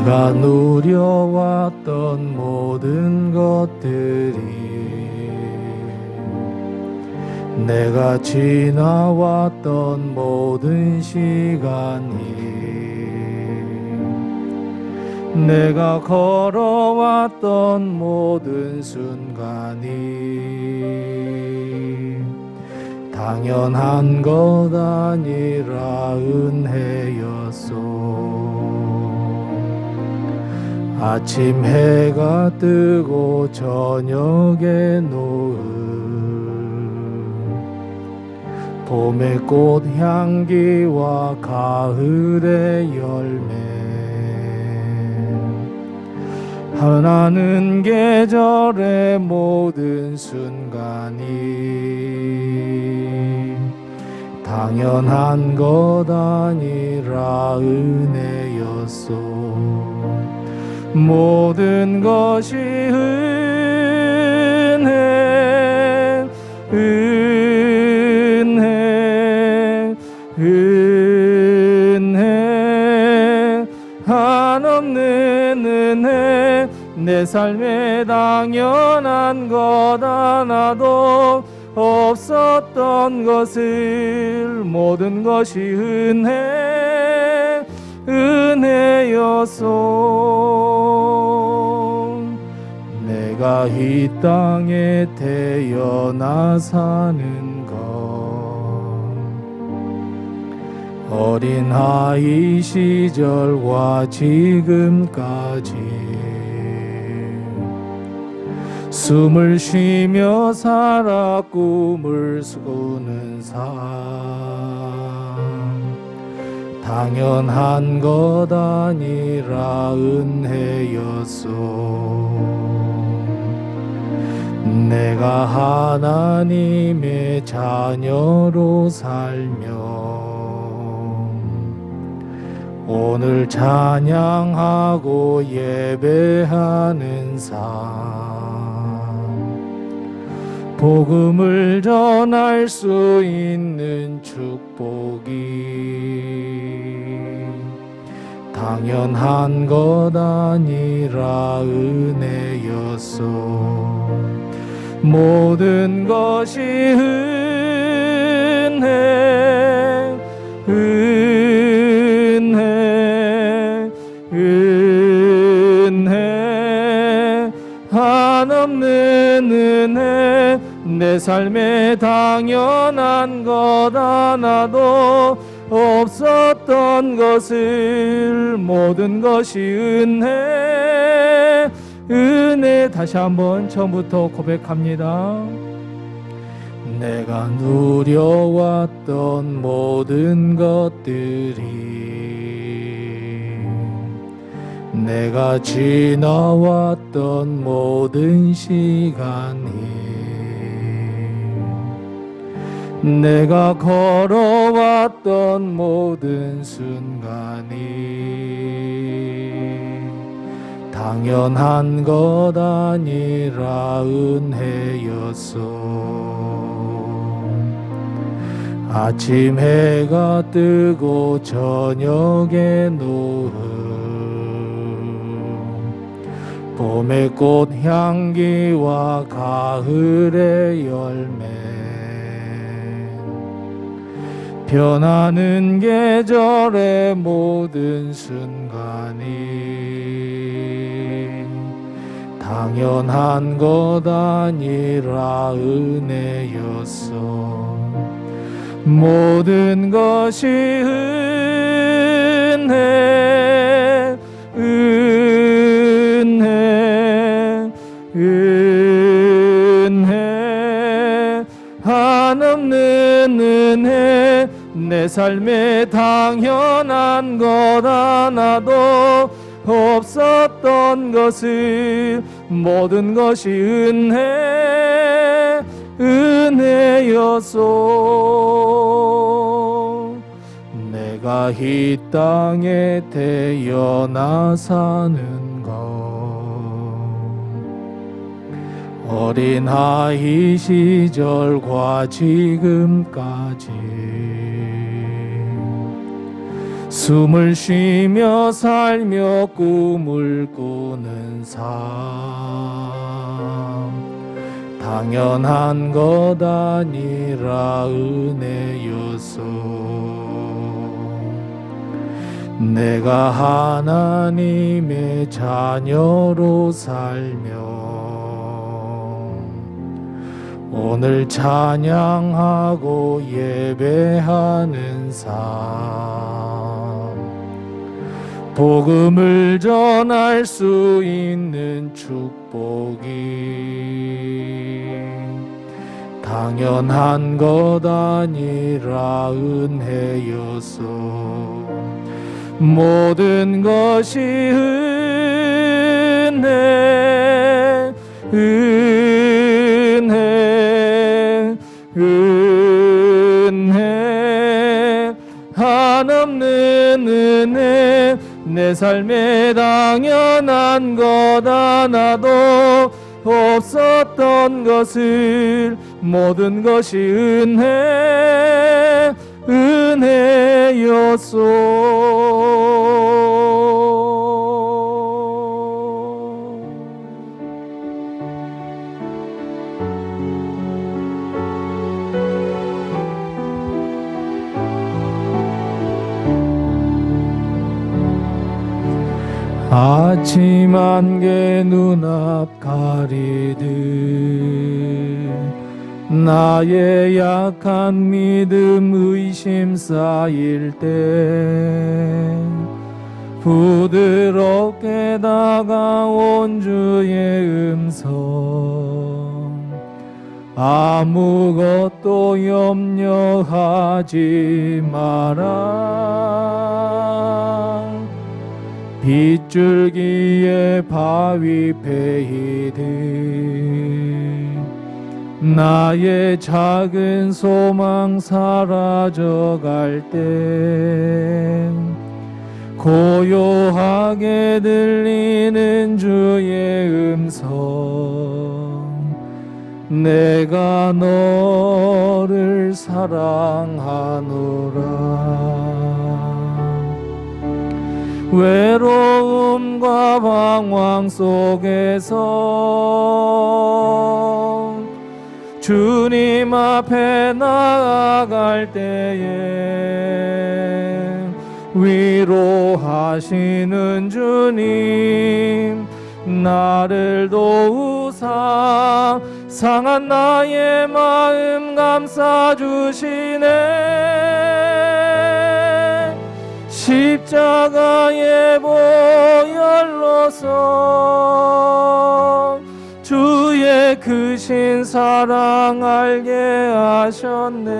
내가 누려왔던 모든 것들이, 내가 지나왔던 모든 시간이, 내가 걸어왔던 모든 순간이 당연한 것 아니라 은혜였소. 아침 해가 뜨고 저녁에 노을, 봄의 꽃 향기와 가을의 열매, 하나는 계절의 모든 순간이 당연한 것 아니라 은혜였소. 모든 것이 은혜, 은혜, 은혜, 한없는 은혜. 내 삶에 당연한 것 하나도 없었던 것을 모든 것이 은혜, 은혜였소. 내가 이 땅에 태어나 사는 것, 어린 아이 시절과 지금까지 숨을 쉬며 살아 꿈을 꾸는 삶, 당연한 것 아니라 은혜였소. 내가 하나님의 자녀로 살며 오늘 찬양하고 예배하는 삶, 복음을 전할 수 있는 축복이 당연한 것 아니라 은혜였소. 모든 것이 은혜, 은혜, 은혜, 한없는 은혜. 내 삶에 당연한 것 하나도 없었던 것을 모든 것이 은혜, 은혜. 다시 한번 처음부터 고백합니다. 내가 누려왔던 모든 것들이, 내가 지나왔던 모든 시간이, 내가 걸어왔던 모든 순간이 당연한 것 아니라 은혜였소. 아침 해가 뜨고 저녁에 노을, 봄의 꽃 향기와 가을의 열매, 변하는 계절의 모든 순간이 당연한 것 아니라 은혜였소. 모든 것이 은혜, 은혜, 은혜, 한없는 은혜. 내 삶에 당연한 것 하나도 없었던 것을 모든 것이 은혜, 은혜였소. 내가 이 땅에 태어나 사는 것, 어린 아이 시절과 지금까지 숨을 쉬며 살며 꿈을 꾸는 삶 당연한 것 아니라 은혜였어. 내가 하나님의 자녀로 살며 오늘 찬양하고 예배하는 삶 복음을 전할 수 있는 축복이 당연한 것 아니라 은혜였어. 모든 것이 은혜 은혜 은혜 한없는 은혜 내 삶에 당연한 것 하나도 없었던 것을 모든 것이 은혜였소. 아침 안개 눈앞 가리듯 나의 약한 믿음 의심 쌓일 때 부드럽게 다가온 주의 음성 아무것도 염려하지 마라. 빗줄기에 바위 패이듯 나의 작은 소망 사라져갈 때 고요하게 들리는 주의 음성 내가 너를 사랑하노라. 외로움과 방황 속에서 주님 앞에 나아갈 때에 위로하시는 주님 나를 도우사 상한 나의 마음 감싸주시네. 십자가의 보혈로서 주의 크신 사랑 알게 하셨네.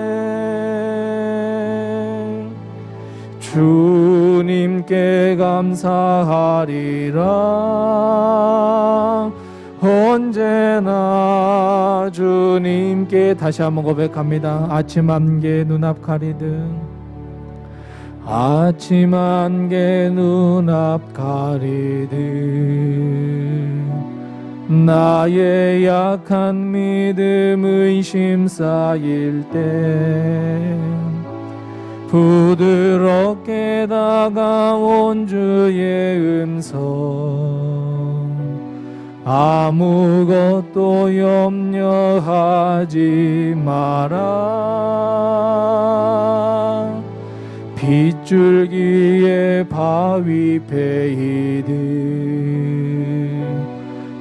주님께 감사하리라. 언제나 주님께 다시 한번 고백합니다. 아침 안개 눈앞 가리듯 아침 안개 눈앞 가리듯 나의 약한 믿음 의심 쌓일 때 부드럽게 다가온 주의 음성 아무것도 염려하지 마라. 빗줄기에 바위 패이듯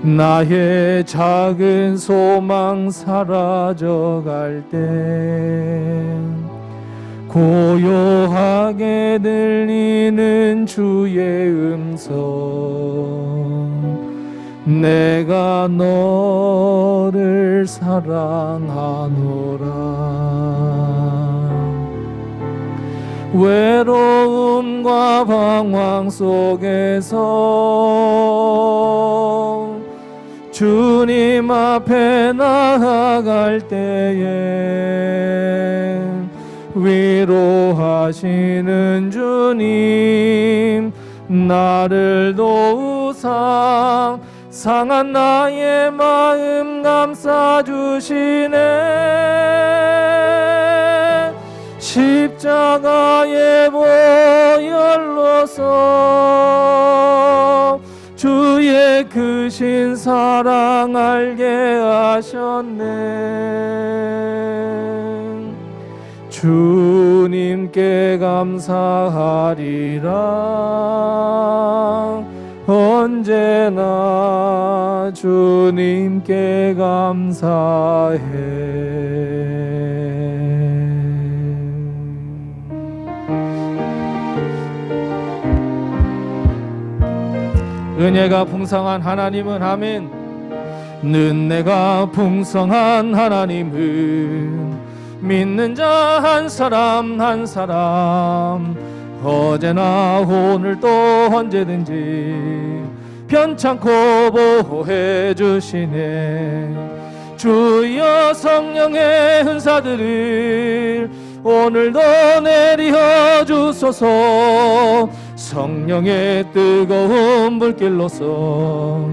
나의 작은 소망 사라져갈 때 고요하게 들리는 주의 음성 내가 너를 사랑하노라. 외로움과 방황 속에서 주님 앞에 나아갈 때에 위로하시는 주님 나를 도우사 상한 나의 마음 감싸주시네. 십자가의 보혈 하셨네. 주님께 감사하리라. 언제나 주님께 감사해. 은혜가 풍성한 하나님은 아멘. 은혜가 풍성한 하나님은 믿는 자 한 사람 한 사람 어제나 오늘도 언제든지 편찮고 보호해 주시네. 주여 성령의 은사들을 오늘도 내려 주소서. 성령의 뜨거운 불길로서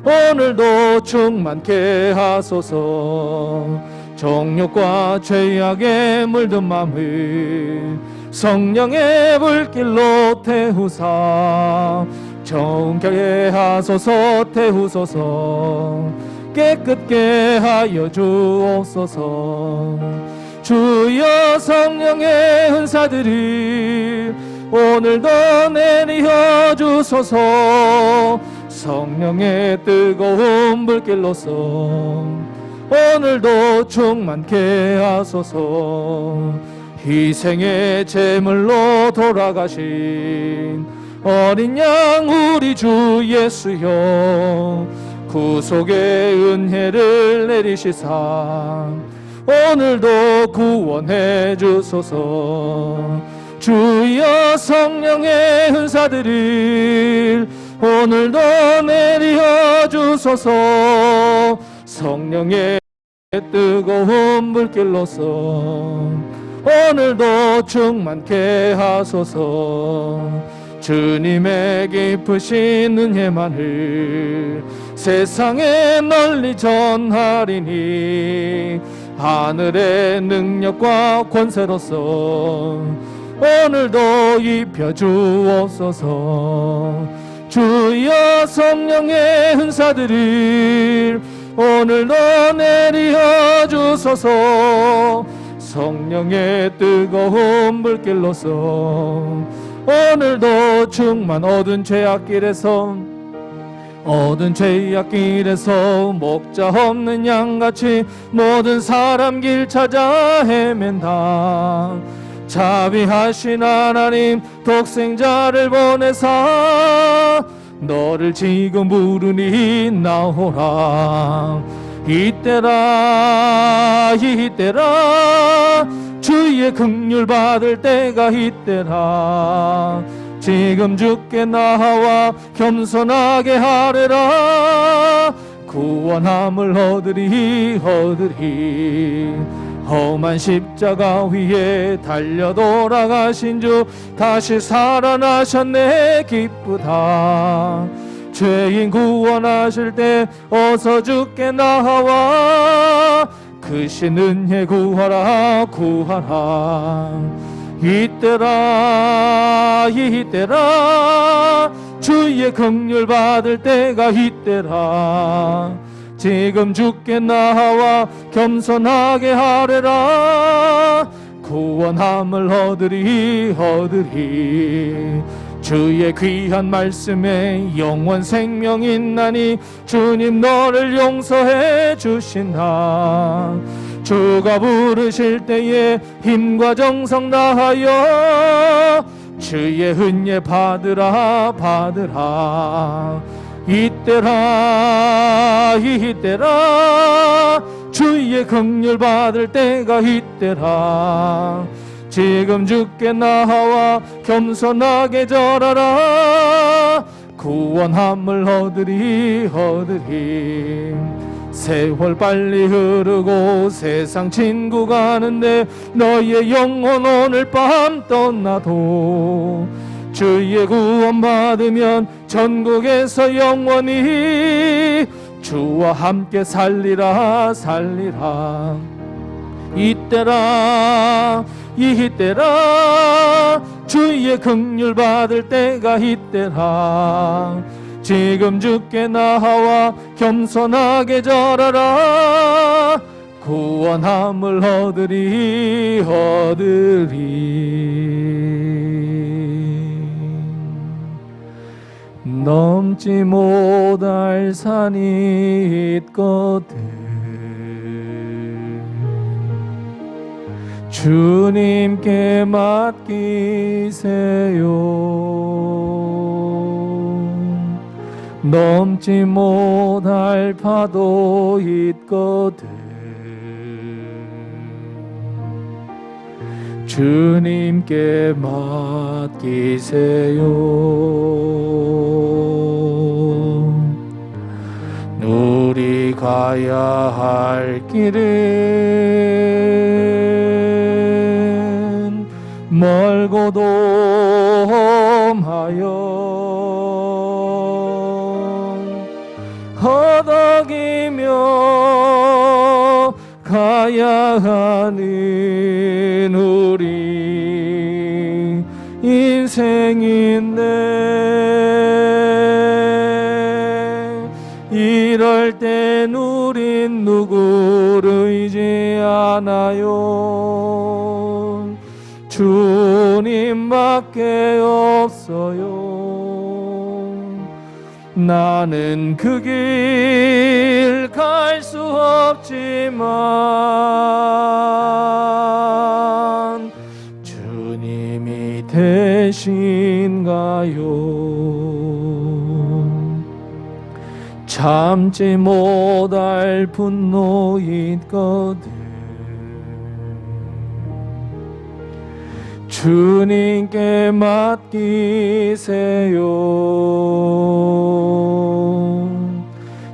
오늘도 충만케 하소서. 정욕과 죄악에 물든 마음을 성령의 불길로 태우사 정결케 하소서. 태우소서. 깨끗게 하여 주옵소서. 주여 성령의 은사들을 오늘도 내려 주소서. 성령의 뜨거운 불길로서 오늘도 충만케 하소서. 희생의 제물로 돌아가신 어린 양 우리 주 예수여, 구속의 은혜를 내리시사 오늘도 구원해 주소서. 주여 성령의 은사들을 오늘도 내려 주소서. 성령의 뜨거운 불길로서 오늘도 충만케 하소서. 주님의 깊으신 은혜만을 세상에 널리 전하리니 하늘의 능력과 권세로서 오늘도 입혀 주옵소서. 주여 성령의 은사들을 오늘도 내려 주소서. 성령의 뜨거운 불길로서 오늘도 충만 어두운 죄악길에서 목자 없는 양같이 모든 사람 길 찾아 헤맨다. 자비하신 하나님 독생자를 보내사 너를 지금 부르니 나오라. 이때라 주의 긍휼 받을 때가 이때라. 지금 주께 나와 겸손하게 하리라. 구원함을 얻으리. 험한 십자가 위에 달려 돌아가신 주 다시 살아나셨네. 기쁘다. 죄인 구원하실 때 어서 주께 나와 크신 은혜 구하라. 이때라 주의 긍휼 받을 때가 이때라. 지금 주께 나와 겸손하게 하리라. 구원함을 얻으리. 주의 귀한 말씀에 영원 생명이 있나니 주님 너를 용서해 주신다. 주가 부르실 때에 힘과 정성 다하여 주의 은혜 받으라. 이때라 주의 긍휼 받을 때가 이때라. 지금 주께 나와 겸손하게 절하라. 구원함을 얻으리. 세월 빨리 흐르고 세상 친구 가는데 너의 영혼 오늘 밤 떠나도 주의 구원 받으면 전국에서 영원히 주와 함께 살리라. 이때라 주의 긍휼 받을 때가 이때라. 지금 주께 나와 겸손하게 절하라. 구원함을 얻으리 넘지 못할 산이 있거든 주님께 맡기세요. 넘지 못할 파도 있거든 주님께 맡기세요. 우리 가야 할 길은 멀고도 험하여 허덕이며 가야 하는 우리 인생인데 이럴 땐 우린 누구를 의지하나요? 주님밖에 없어요. 나는 그 길 갈 수 없지만 주님이 되신가요? 참지 못할 분노 있거든 주님께 맡기세요.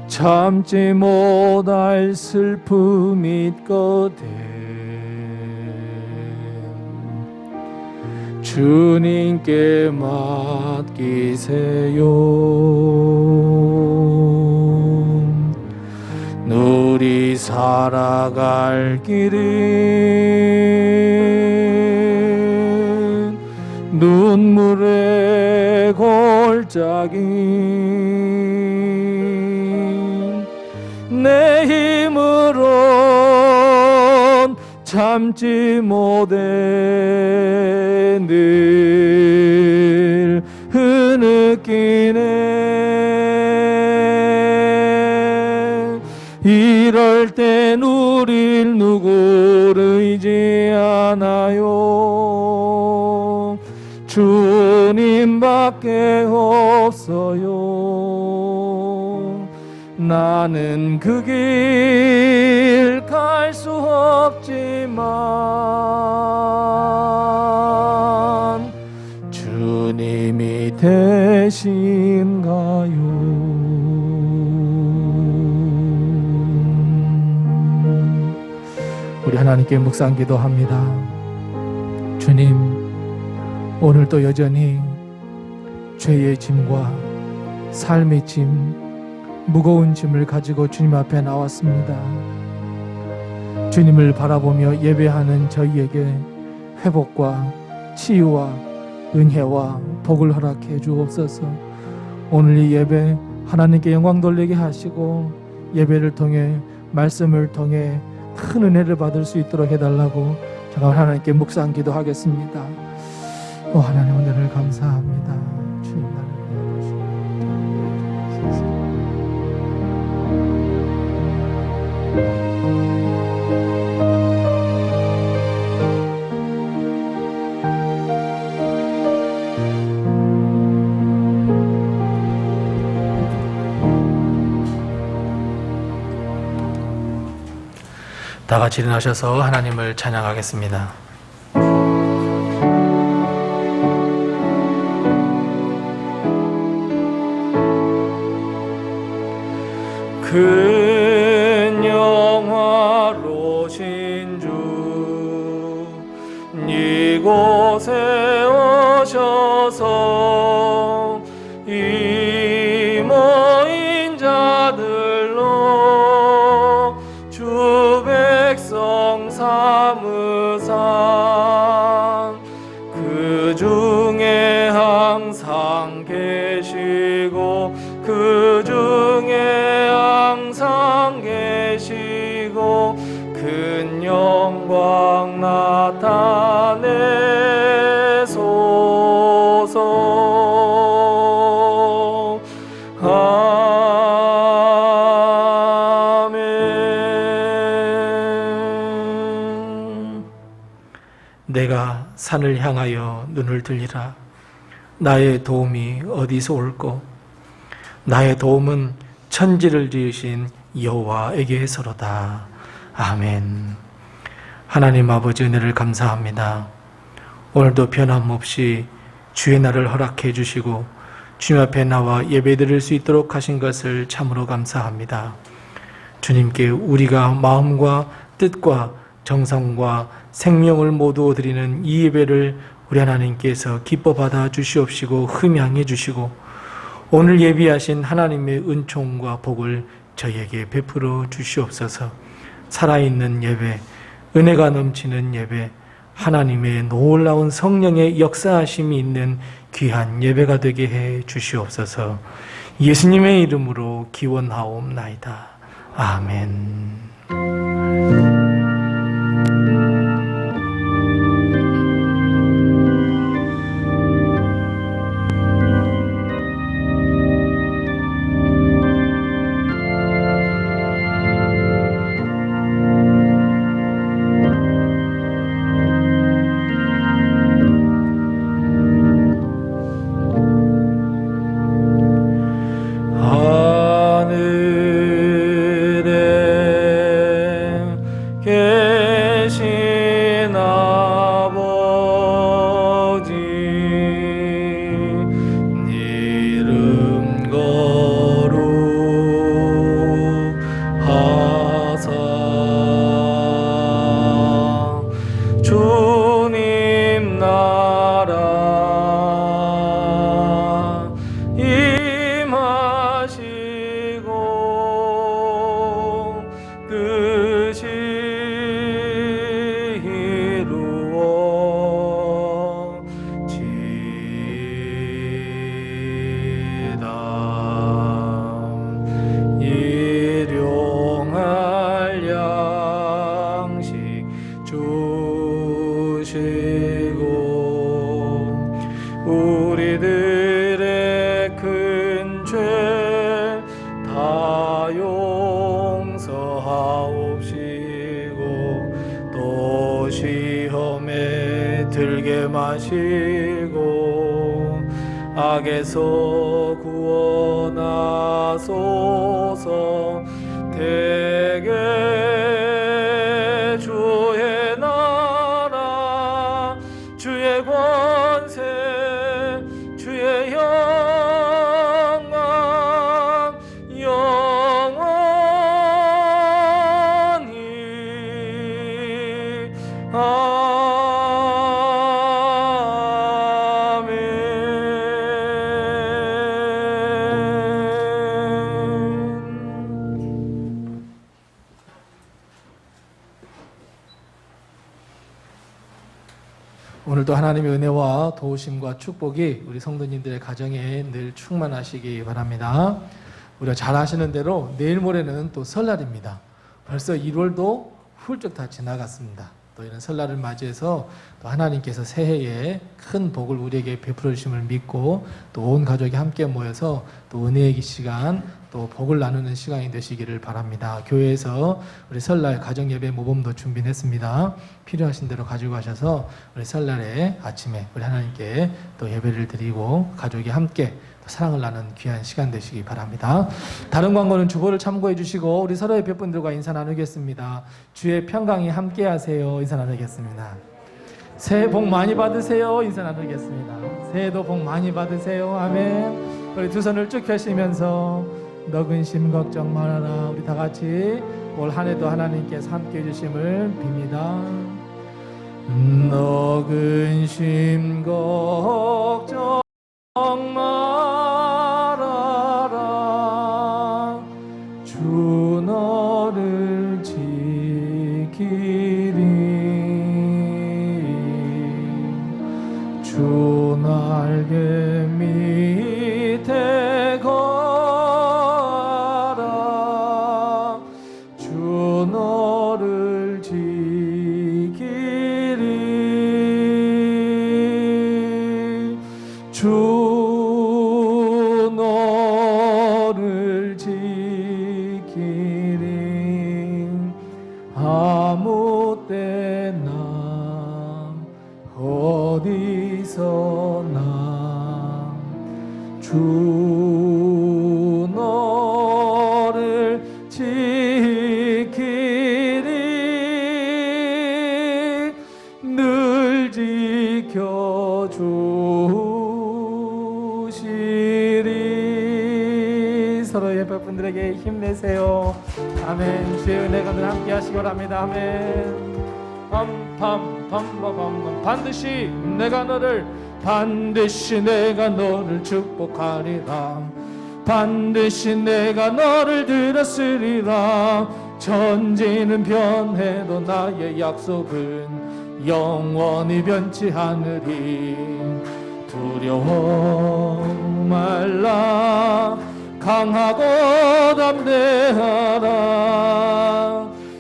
참지 못할 슬픔 있거든 주님께 맡기세요. 우리 살아갈 길은 눈물의 골짜기 내 힘으론 참지 못해 늘 흐느끼네. 이럴 땐 우릴 누구를 의지하나요? 주님밖에 없어요. 나는 그 길 갈 수 없지만 주님이 되신가요? 우리 하나님께 묵상 기도합니다. 주님, 오늘도 여전히 죄의 짐과 삶의 짐, 무거운 짐을 가지고 주님 앞에 나왔습니다. 주님을 바라보며 예배하는 저희에게 회복과 치유와 은혜와 복을 허락해 주옵소서. 오늘 이 예배 하나님께 영광 돌리게 하시고 예배를 통해 말씀을 통해 큰 은혜를 받을 수 있도록 해달라고 제가 하나님께 묵상 기도하겠습니다. 하나님 은혜를 감사합니다. 주님 나를 다 같이 일어나셔서 하나님을 찬양하겠습니다. 큰 영화로신 주 이곳에 오셔서 이 모인 자들로 주 백성 삼으사 그 중에 항상 계시고 그 산을 향하여 눈을 들리라. 나의 도움이 어디서 올꼬? 나의 도움은 천지를 지으신 여호와에게서로다. 아멘. 하나님 아버지 은혜를 감사합니다. 오늘도 변함없이 주의 날을 허락해 주시고 주님 앞에 나와 예배드릴 수 있도록 하신 것을 참으로 감사합니다. 주님께 우리가 마음과 뜻과 정성과 생명을 모두 드리는 이 예배를 우리 하나님께서 기뻐 받아 주시옵시고 흠양해 주시고 오늘 예비하신 하나님의 은총과 복을 저희에게 베풀어 주시옵소서. 살아있는 예배, 은혜가 넘치는 예배, 하나님의 놀라운 성령의 역사하심이 있는 귀한 예배가 되게 해 주시옵소서. 예수님의 이름으로 기원하옵나이다. 아멘. 우리들의 큰 죄 다 용서하옵시고 또 시험에 들게 마시고 악에서 구원하소서. 대개 주의 나라 주의 권세 주의 영광 영원히 오늘도 하나님의 은혜와 도우심과 축복이 우리 성도님들의 가정에 늘 충만하시기 바랍니다. 우리가 잘 아시는 대로 내일 모레는 또 설날입니다. 벌써 1월도 훌쩍 다 지나갔습니다. 또 이런 설날을 맞이해서 또 하나님께서 새해에 큰 복을 우리에게 베풀어 주심을 믿고 또 온 가족이 함께 모여서 또 은혜의 시간 또 복을 나누는 시간이 되시기를 바랍니다. 교회에서 우리 설날 가정 예배 모범도 준비했습니다. 필요하신 대로 가지고 가셔서 우리 설날에 아침에 우리 하나님께 또 예배를 드리고 가족이 함께 또 사랑을 나누는 귀한 시간 되시기 바랍니다. 다른 광고는 주보를 참고해 주시고 우리 서로의 뵙분들과 인사 나누겠습니다. 주의 평강이 함께 하세요. 인사 나누겠습니다. 새해 복 많이 받으세요. 인사 나누겠습니다. 새해도 복 많이 받으세요. 아멘. 우리 두 손을 쭉 펴시면서 너 근심 걱정 말아라. 우리 다 같이 올 한 해도 하나님께서 함께 해주심을 빕니다. 너 근심 걱정 말아라. 주 너를 지키리. 주 날개 밑에 거하라. 주 너를 지키리. 주 너를 지키리. 아무 때나 주 너를 지키리 늘 지켜주시리. 서로 예배 분들에게 힘내세요. 아멘. 주의 은혜가 늘 함께 하시기 바랍니다. 아멘. 반드시 내가 너를 축복하리라. 반드시 내가 너를 들었으리라. 천지는 변해도 나의 약속은 영원히 변치 않으리. 두려워 말라. 강하고 담대하라.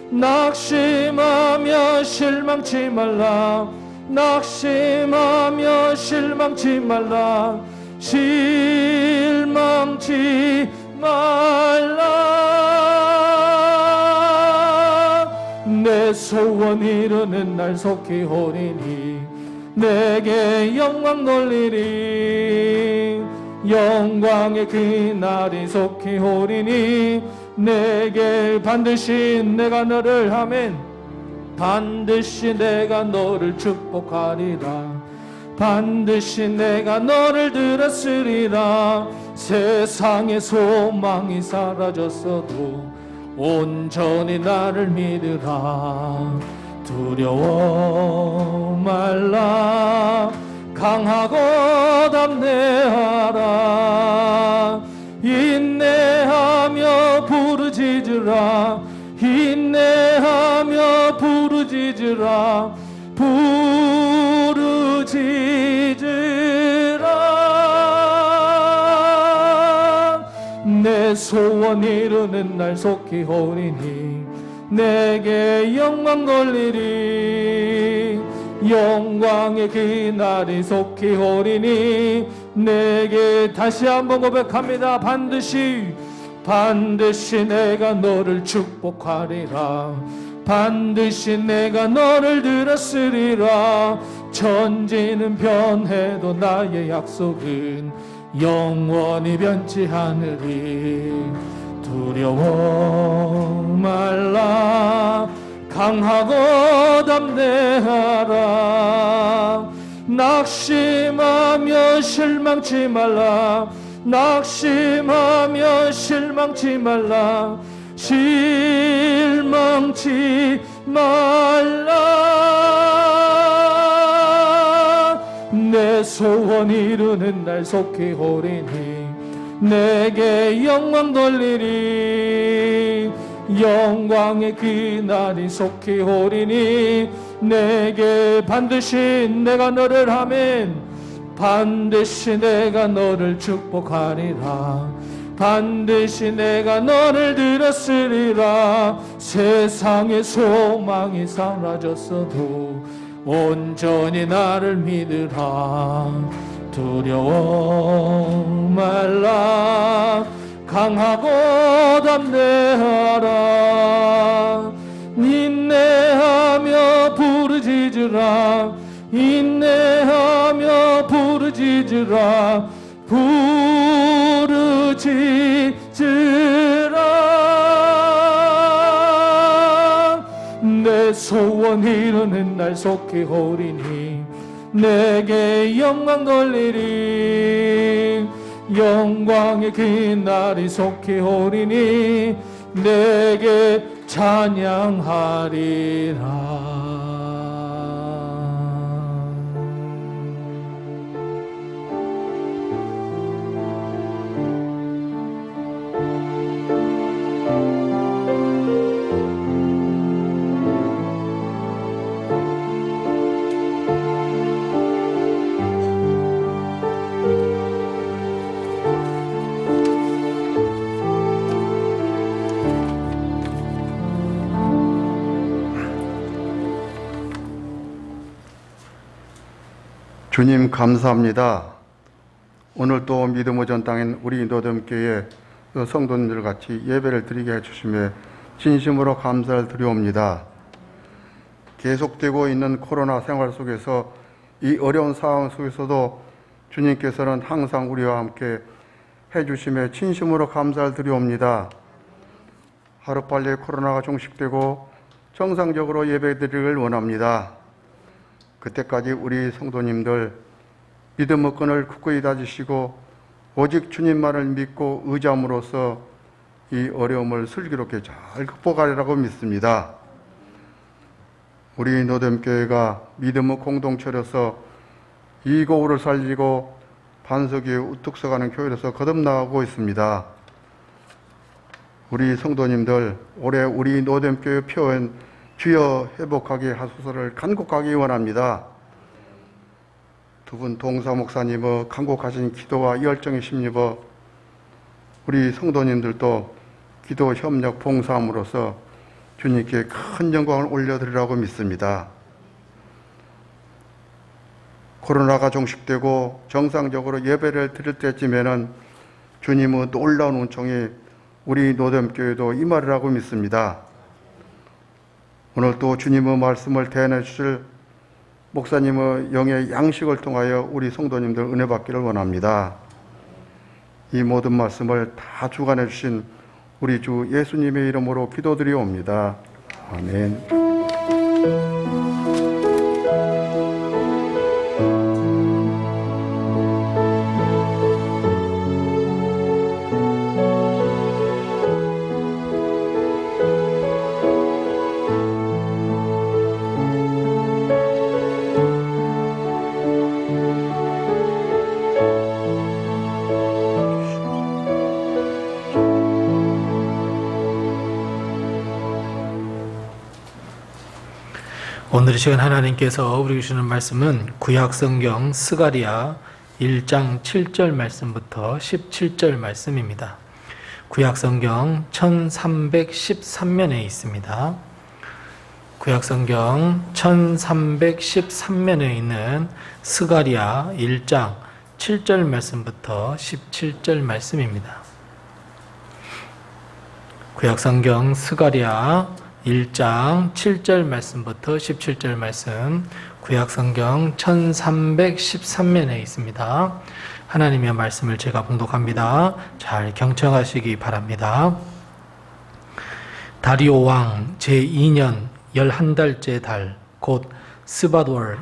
낙심하며 실망치 말라. 낙심하며 실망치 말라. 실망치 말라. 내 소원 이루는 날 속히 오리니 내게 영광 돌리리. 영광의 그날이 속히 오리니 내게 반드시 내가 너를 아멘. 반드시 내가 너를 축복하리라. 반드시 내가 너를 들었으리라. 세상의 소망이 사라졌어도 온전히 나를 믿으라. 두려워 말라. 강하고 담대하라. 인내하며 부르짖으라. 인내하며 부르짖으라. 부르짖으라. 내 소원 이루는 날 속히 오리니 내게 영광 돌리리. 영광의 그날이 속히 오리니 내게 다시 한번 고백합니다. 반드시 내가 너를 축복하리라. 반드시 내가 너를 들었으리라. 천지는 변해도 나의 약속은 영원히 변치 않으리. 두려워 말라. 강하고 담대하라. 낙심하며 실망치 말라. 낙심하며 실망치 말라. 실망치 말라. 내 소원 이루는 날 속히 오리니 내게 영광 돌리리. 영광의 그날이 속히 오리니 내게 반드시 내가 너를 아멘. 반드시 내가 너를 축복하리라. 반드시 내가 너를 들었으리라. 세상의 소망이 사라졌어도 온전히 나를 믿으라. 두려워 말라. 강하고 담대하라. 인내하며 부르짖으라. 인내하며 부르짖으라. 부르짖으라. 내 소원 이루는 날 속히 오리니 내게 영광 돌리리. 영광의 그날이 속히 오리니 내게 찬양하리라. 주님 감사합니다. 오늘 또 믿음의 전당인 우리 인도됨교회 성도님들 같이 예배를 드리게 해주심에 진심으로 감사를 드리옵니다. 계속되고 있는 코로나 생활 속에서 이 어려운 상황 속에서도 주님께서는 항상 우리와 함께 해주심에 진심으로 감사를 드리옵니다. 하루빨리 코로나가 종식되고 정상적으로 예배드리길 원합니다. 그때까지 우리 성도님들 믿음의 끈을 굳건히 다지시고 오직 주님만을 믿고 의지함으로써 이 어려움을 슬기롭게 잘 극복하리라고 믿습니다. 우리 노됨교회가 믿음의 공동체로서 이고우를 살리고 반석 위에 우뚝 서가는 교회로서 거듭나가고 있습니다. 우리 성도님들 올해 우리 노됨교회 표현 주여 회복하게 하소서를 간곡하게 원합니다. 두 분 동사 목사님의 간곡하신 기도와 열정에 힘입어 우리 성도님들도 기도 협력 봉사함으로써 주님께 큰 영광을 올려드리라고 믿습니다. 코로나가 종식되고 정상적으로 예배를 드릴 때쯤에는 주님의 놀라운 은총이 우리 노됨교회도 임하리라고 믿습니다. 오늘 또 주님의 말씀을 대해 주실 목사님의 영의 양식을 통하여 우리 성도님들 은혜 받기를 원합니다. 이 모든 말씀을 다 주관해 주신 우리 주 예수님의 이름으로 기도드리옵니다. 아멘. 오늘 이 시간 하나님께서 우리에게 주시는 말씀은 구약성경 스가랴 1장 7절 말씀부터 17절 말씀입니다. 구약성경 1313면에 있습니다. 구약성경 1313면에 있는 스가랴 1장 7절 말씀부터 17절 말씀입니다. 구약성경 스가랴 1장 7절 말씀부터 17절 말씀, 구약성경 1313면에 있습니다. 하나님의 말씀을 제가 봉독합니다. 잘 경청하시기 바랍니다. 다리오 왕 제2년 11달째 달, 곧 스바돌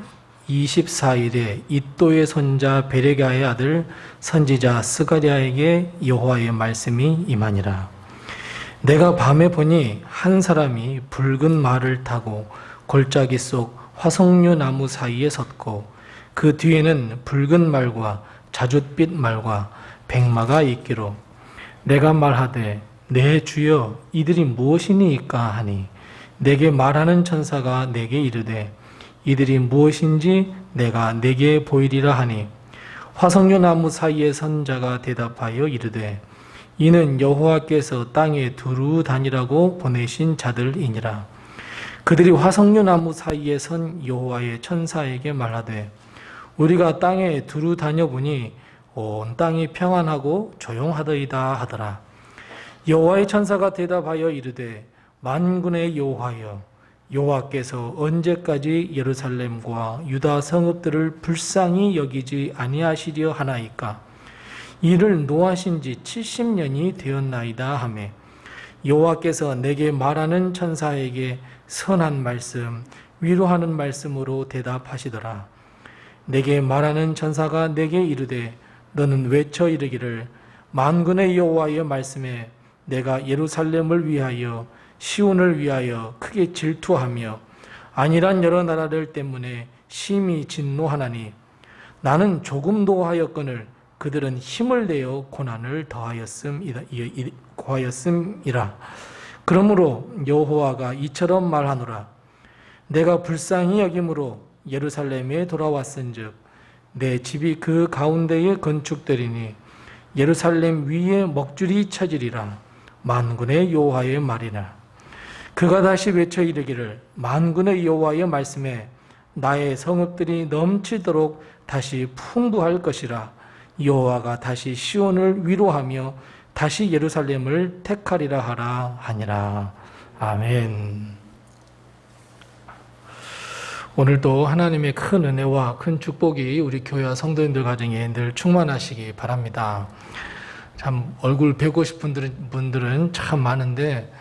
24일에 이또의 손자 베레가의 아들 선지자 스가랴에게 여호와의 말씀이 임하니라. 내가 밤에 보니 한 사람이 붉은 말을 타고 골짜기 속 화석류 나무 사이에 섰고 그 뒤에는 붉은 말과 자줏빛 말과 백마가 있기로 내가 말하되 내 주여 이들이 무엇이니까 하니 내게 말하는 천사가 내게 이르되 이들이 무엇인지 내가 내게 보이리라 하니 화석류 나무 사이에 선 자가 대답하여 이르되 이는 여호와께서 땅에 두루 다니라고 보내신 자들이니라. 그들이 화석류 나무 사이에 선 여호와의 천사에게 말하되 우리가 땅에 두루 다녀보니 온 땅이 평안하고 조용하더이다 하더라. 여호와의 천사가 대답하여 이르되 만군의 여호와여 여호와께서 언제까지 예루살렘과 유다 성읍들을 불쌍히 여기지 아니하시려 하나이까? 이를 노하신 지 70년이 되었나이다 하며 여호와께서 내게 말하는 천사에게 선한 말씀, 위로하는 말씀으로 대답하시더라. 내게 말하는 천사가 내게 이르되 너는 외쳐 이르기를 만군의 여호와의 말씀에 내가 예루살렘을 위하여 시온을 위하여 크게 질투하며 안일한 여러 나라들 때문에 심히 진노하나니 나는 조금 노하였거늘 그들은 힘을 내어 고난을 더하였음이라. 그러므로 여호와가 이처럼 말하노라. 내가 불쌍히 여김으로 예루살렘에 돌아왔은즉 내 집이 그 가운데에 건축되리니 예루살렘 위에 먹줄이 쳐지리라. 만군의 여호와의 말이라. 그가 다시 외쳐 이르기를 만군의 여호와의 말씀에 나의 성읍들이 넘치도록 다시 풍부할 것이라. 여호와가 다시 시온을 위로하며 다시 예루살렘을 택하리라 하라 하니라. 아멘. 오늘도 하나님의 큰 은혜와 큰 축복이 우리 교회와 성도님들 가정에 늘 충만하시기 바랍니다. 참 얼굴 뵙고 싶은 분들은 참 많은데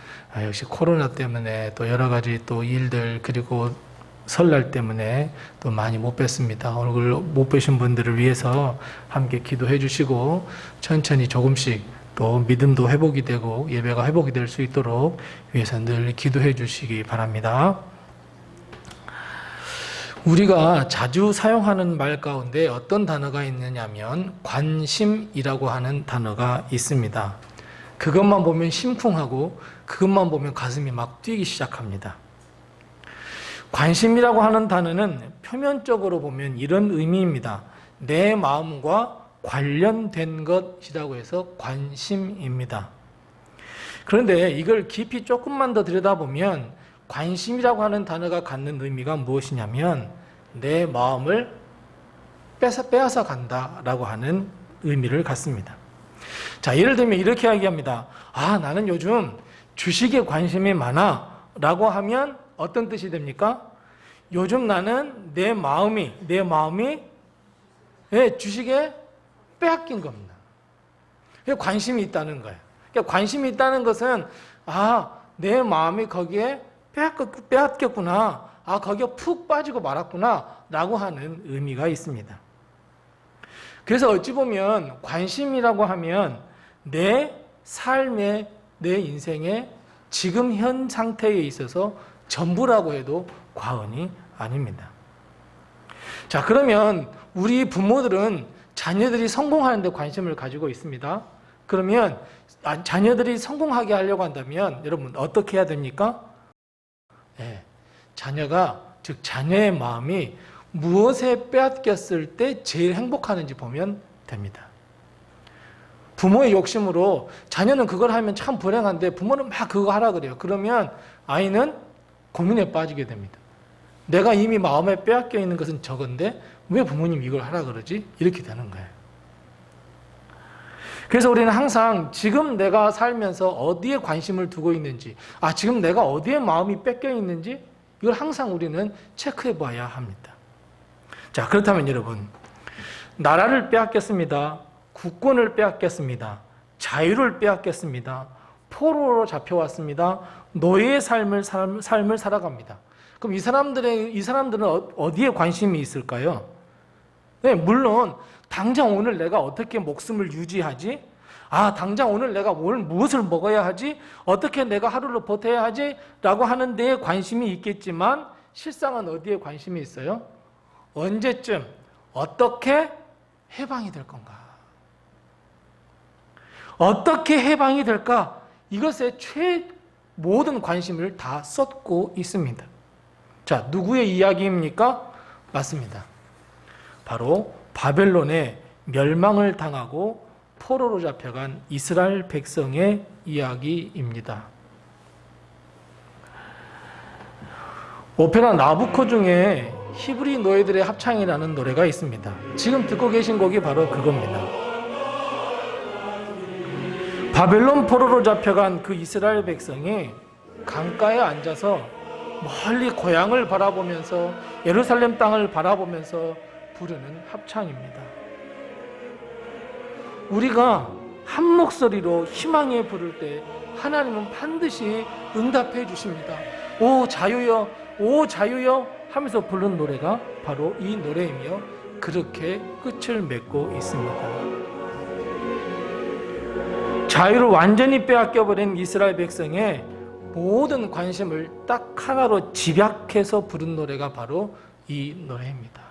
역시 코로나 때문에 또 여러 가지 또 일들 그리고 설날 때문에 또 많이 못 뵙습니다. 얼굴 못 뵈신 분들을 위해서 함께 기도해 주시고 천천히 조금씩 또 믿음도 회복이 되고 예배가 회복이 될 수 있도록 위해서 늘 기도해 주시기 바랍니다. 우리가 자주 사용하는 말 가운데 어떤 단어가 있느냐면 관심이라고 하는 단어가 있습니다. 그것만 보면 심쿵하고 그것만 보면 가슴이 막 뛰기 시작합니다. 관심이라고 하는 단어는 표면적으로 보면 이런 의미입니다. 내 마음과 관련된 것이라고 해서 관심입니다. 그런데 이걸 깊이 조금만 더 들여다보면 관심이라고 하는 단어가 갖는 의미가 무엇이냐면 내 마음을 빼앗아 간다라고 하는 의미를 갖습니다. 자, 예를 들면 이렇게 이야기합니다. 나는 요즘 주식에 관심이 많아 라고 하면 어떤 뜻이 됩니까? 요즘 나는 내 마음이 주식에 빼앗긴 겁니다. 관심이 있다는 거예요. 그러니까 관심이 있다는 것은 내 마음이 거기에 빼앗겼구나. 거기에 푹 빠지고 말았구나. 라고 하는 의미가 있습니다. 그래서 어찌 보면 관심이라고 하면 내 삶의, 내 인생의 지금 현 상태에 있어서 전부라고 해도 과언이 아닙니다. 자, 그러면 우리 부모들은 자녀들이 성공하는 데 관심을 가지고 있습니다. 그러면 자녀들이 성공하게 하려고 한다면 여러분 어떻게 해야 됩니까? 자녀가, 즉 자녀의 마음이 무엇에 빼앗겼을 때 제일 행복하는지 보면 됩니다. 부모의 욕심으로 자녀는 그걸 하면 참 불행한데 부모는 막 그거 하라 그래요. 그러면 아이는 고민에 빠지게 됩니다. 내가 이미 마음에 빼앗겨 있는 것은 저건데 왜 부모님 이걸 하라 그러지? 이렇게 되는 거예요. 그래서 우리는 항상 지금 내가 살면서 어디에 관심을 두고 있는지, 지금 내가 어디에 마음이 뺏겨 있는지 이걸 항상 우리는 체크해 봐야 합니다. 자, 그렇다면 여러분, 나라를 빼앗겼습니다. 국권을 빼앗겼습니다. 자유를 빼앗겼습니다. 포로로 잡혀왔습니다. 노예의 삶을 살아갑니다. 그럼 이 사람들은 어디에 관심이 있을까요? 네, 물론 당장 오늘 내가 어떻게 목숨을 유지하지? 당장 오늘 내가 무엇을 먹어야 하지? 어떻게 내가 하루를 버텨야 하지? 라고 하는 데에 관심이 있겠지만 실상은 어디에 관심이 있어요? 언제쯤 어떻게 해방이 될 건가? 어떻게 해방이 될까? 이것에 모든 관심을 다 쏟고 있습니다. 자, 누구의 이야기입니까? 맞습니다. 바로 바벨론의 멸망을 당하고 포로로 잡혀간 이스라엘 백성의 이야기입니다. 오페라 나부코 중에 히브리 노예들의 합창이라는 노래가 있습니다. 지금 듣고 계신 곡이 바로 그겁니다. 바벨론 포로로 잡혀간 그 이스라엘 백성이 강가에 앉아서 멀리 고향을 바라보면서 예루살렘 땅을 바라보면서 부르는 합창입니다. 우리가 한 목소리로 희망에 부를 때 하나님은 반드시 응답해 주십니다. 오 자유여, 오 자유여 하면서 부른 노래가 바로 이 노래이며 그렇게 끝을 맺고 있습니다. 자유를 완전히 빼앗겨버린 이스라엘 백성의 모든 관심을 딱 하나로 집약해서 부른 노래가 바로 이 노래입니다.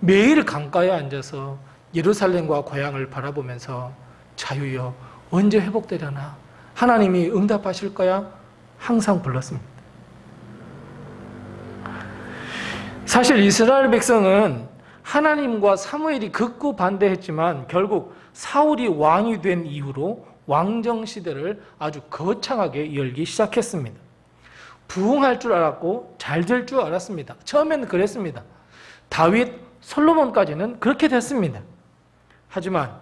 매일 강가에 앉아서 예루살렘과 고향을 바라보면서 자유여 언제 회복되려나? 하나님이 응답하실 거야? 항상 불렀습니다. 사실 이스라엘 백성은 하나님과 사무엘이 극구 반대했지만 결국 사울이 왕이 된 이후로 왕정 시대를 아주 거창하게 열기 시작했습니다. 부흥할 줄 알았고 잘 될 줄 알았습니다. 처음에는 그랬습니다. 다윗, 솔로몬까지는 그렇게 됐습니다. 하지만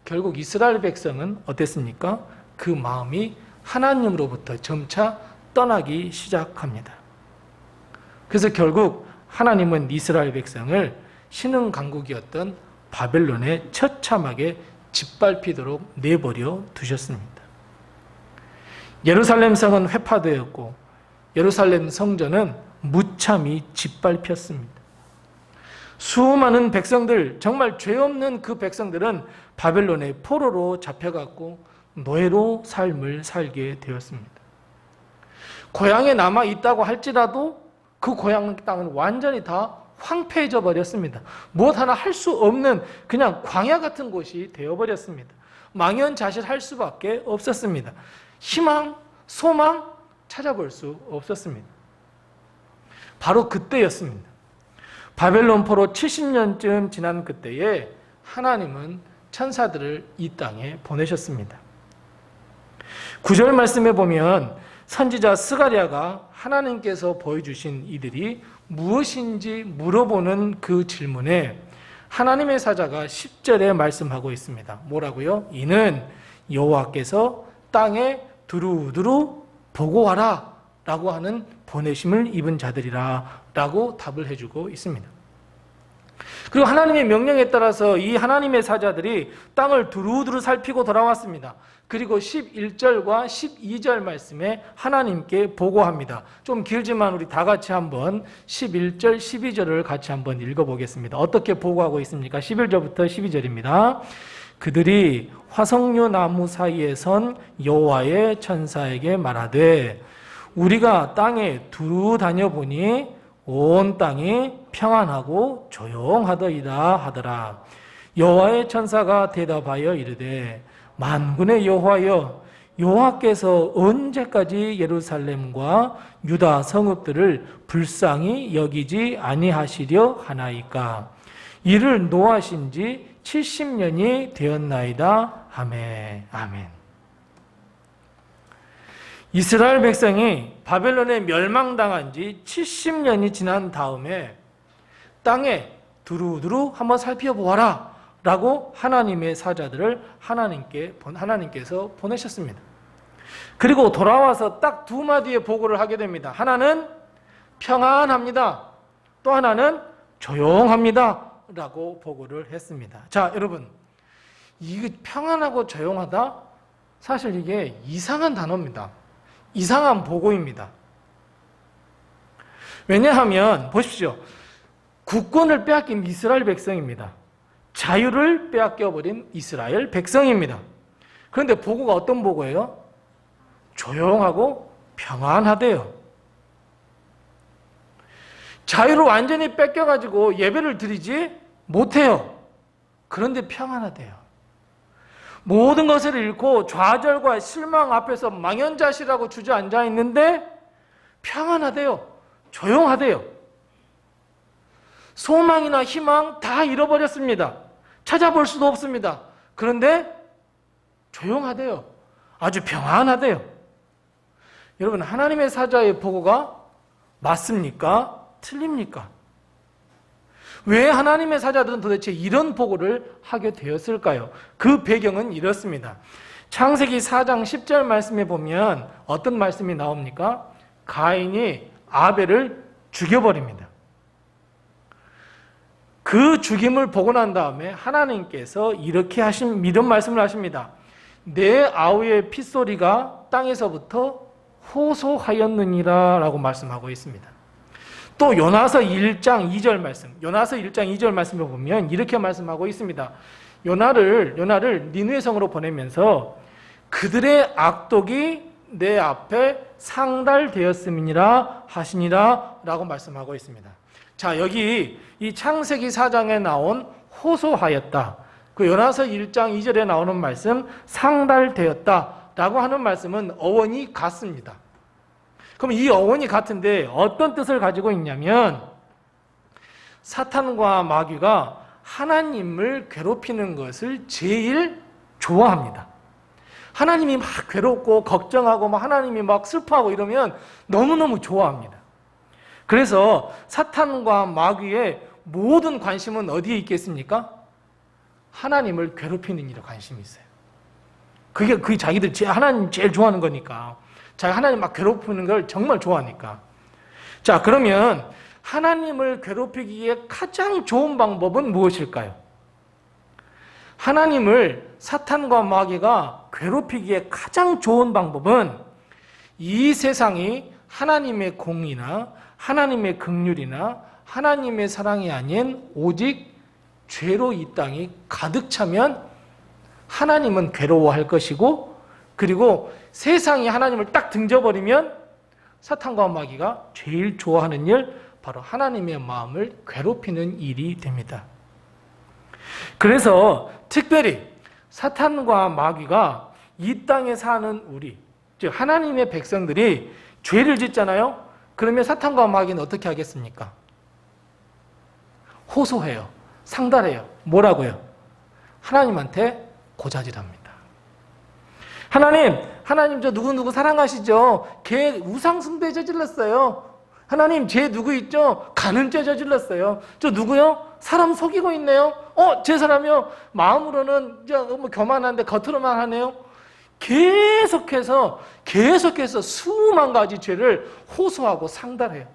결국 이스라엘 백성은 어땠습니까? 그 마음이 하나님으로부터 점차 떠나기 시작합니다. 그래서 결국 하나님은 이스라엘 백성을 신흥 강국이었던 바벨론에 처참하게 짓밟히도록 내버려 두셨습니다. 예루살렘 성은 회파되었고 예루살렘 성전은 무참히 짓밟혔습니다. 수많은 백성들, 정말 죄 없는 그 백성들은 바벨론의 포로로 잡혀갔고 노예로 삶을 살게 되었습니다. 고향에 남아 있다고 할지라도 그 고향 땅은 완전히 다 황폐해져 버렸습니다. 무엇 하나 할 수 없는 그냥 광야 같은 곳이 되어버렸습니다. 망연자실할 수밖에 없었습니다. 희망, 소망 찾아볼 수 없었습니다. 바로 그때였습니다. 바벨론 포로 70년쯤 지난 그때에 하나님은 천사들을 이 땅에 보내셨습니다. 9절 말씀에 보면 선지자 스가랴가 하나님께서 보여주신 이들이 무엇인지 물어보는 그 질문에 하나님의 사자가 10절에 말씀하고 있습니다. 뭐라고요? 이는 여호와께서 땅에 두루두루 보고 와라 라고 하는 보내심을 입은 자들이라 라고 답을 해주고 있습니다. 그리고 하나님의 명령에 따라서 이 하나님의 사자들이 땅을 두루두루 살피고 돌아왔습니다. 그리고 11절과 12절 말씀에 하나님께 보고합니다. 좀 길지만 우리 다 같이 한번 11절, 12절을 같이 한번 읽어보겠습니다. 어떻게 보고하고 있습니까? 11절부터 12절입니다. 그들이 화석류 나무 사이에 선 여호와의 천사에게 말하되 우리가 땅에 두루 다녀보니 온 땅이 평안하고 조용하더이다 하더라. 여호와의 천사가 대답하여 이르되 만군의 여호와여, 여호와께서 언제까지 예루살렘과 유다 성읍들을 불쌍히 여기지 아니하시려 하나이까? 이를 노하신 지 70년이 되었나이다 하매. 아멘. 이스라엘 백성이 바벨론에 멸망당한 지 70년이 지난 다음에 땅에 두루두루 한번 살펴보아라 라고 하나님의 사자들을 하나님께서 보내셨습니다. 그리고 돌아와서 딱 두 마디의 보고를 하게 됩니다. 하나는 평안합니다. 또 하나는 조용합니다 라고 보고를 했습니다. 자, 여러분, 이게 평안하고 조용하다? 사실 이게 이상한 단어입니다. 이상한 보고입니다. 왜냐하면 보십시오. 국권을 빼앗긴 이스라엘 백성입니다. 자유를 빼앗겨버린 이스라엘 백성입니다. 그런데 보고가 어떤 보고예요? 조용하고 평안하대요. 자유를 완전히 뺏겨가지고 예배를 드리지 못해요. 그런데 평안하대요. 모든 것을 잃고 좌절과 실망 앞에서 망연자실하고 주저앉아 있는데 평안하대요. 조용하대요. 소망이나 희망 다 잃어버렸습니다. 찾아볼 수도 없습니다. 그런데 조용하대요. 아주 평안하대요. 여러분, 하나님의 사자의 보고가 맞습니까? 틀립니까? 왜 하나님의 사자들은 도대체 이런 보고를 하게 되었을까요? 그 배경은 이렇습니다. 창세기 4장 10절 말씀에 보면 어떤 말씀이 나옵니까? 가인이 아벨을 죽여버립니다. 그 죽임을 보고 난 다음에 하나님께서 이렇게 이런 말씀을 하십니다. 내 아우의 핏소리가 땅에서부터 호소하였느니라 라고 말씀하고 있습니다. 또 요나서 1장 2절 말씀, 요나서 1장 2절 말씀을 보면 이렇게 말씀하고 있습니다. 요나를 니느웨 성으로 보내면서 그들의 악독이 내 앞에 상달되었음이니라 하시니라 라고 말씀하고 있습니다. 자, 여기 이 창세기 4장에 나온 호소하였다, 그 요나서 1장 2절에 나오는 말씀 상달되었다 라고 하는 말씀은 어원이 같습니다. 그럼 이 어원이 같은데 어떤 뜻을 가지고 있냐면 사탄과 마귀가 하나님을 괴롭히는 것을 제일 좋아합니다. 하나님이 막 괴롭고 걱정하고 막 하나님이 막 슬퍼하고 이러면 너무너무 좋아합니다. 그래서 사탄과 마귀의 모든 관심은 어디에 있겠습니까? 하나님을 괴롭히는 일에 관심이 있어요. 그게 자기들 하나님 제일 좋아하는 거니까. 자, 하나님 막 괴롭히는 걸 정말 좋아하니까. 자, 그러면 하나님을 괴롭히기에 가장 좋은 방법은 무엇일까요? 하나님을 사탄과 마귀가 괴롭히기에 가장 좋은 방법은 이 세상이 하나님의 공의나 하나님의 긍휼이나 하나님의 사랑이 아닌 오직 죄로 이 땅이 가득 차면 하나님은 괴로워할 것이고, 그리고 세상이 하나님을 딱 등져버리면 사탄과 마귀가 제일 좋아하는 일, 바로 하나님의 마음을 괴롭히는 일이 됩니다. 그래서 특별히 사탄과 마귀가 이 땅에 사는 우리, 즉 하나님의 백성들이 죄를 짓잖아요. 그러면 사탄과 마귀는 어떻게 하겠습니까? 호소해요. 상달해요. 뭐라고요? 하나님한테 고자질합니다. 하나님 저 누구누구 사랑하시죠? 걔 우상숭배 저질렀어요. 하나님 쟤 누구 있죠? 간음죄 저질렀어요. 저 누구요? 사람 속이고 있네요. 제 사람이요. 마음으로는 뭐 교만한데 겉으로만 하네요. 계속해서 수만 가지 죄를 호소하고 상달해요.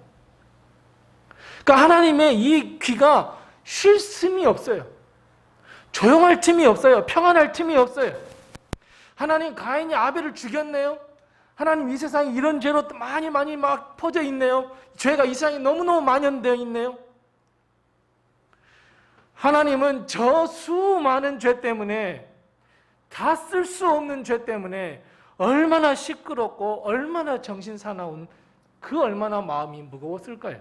그러니까 하나님의 이 귀가 쉴 틈이 없어요. 조용할 틈이 없어요. 평안할 틈이 없어요. 하나님, 가인이 아벨을 죽였네요. 하나님, 이 세상에 이런 죄로 많이 막 퍼져 있네요. 죄가 이 세상에 너무너무 만연되어 있네요. 하나님은 저 수많은 죄 때문에, 다 쓸 수 없는 죄 때문에 얼마나 시끄럽고 얼마나 정신 사나운, 그 얼마나 마음이 무거웠을까요?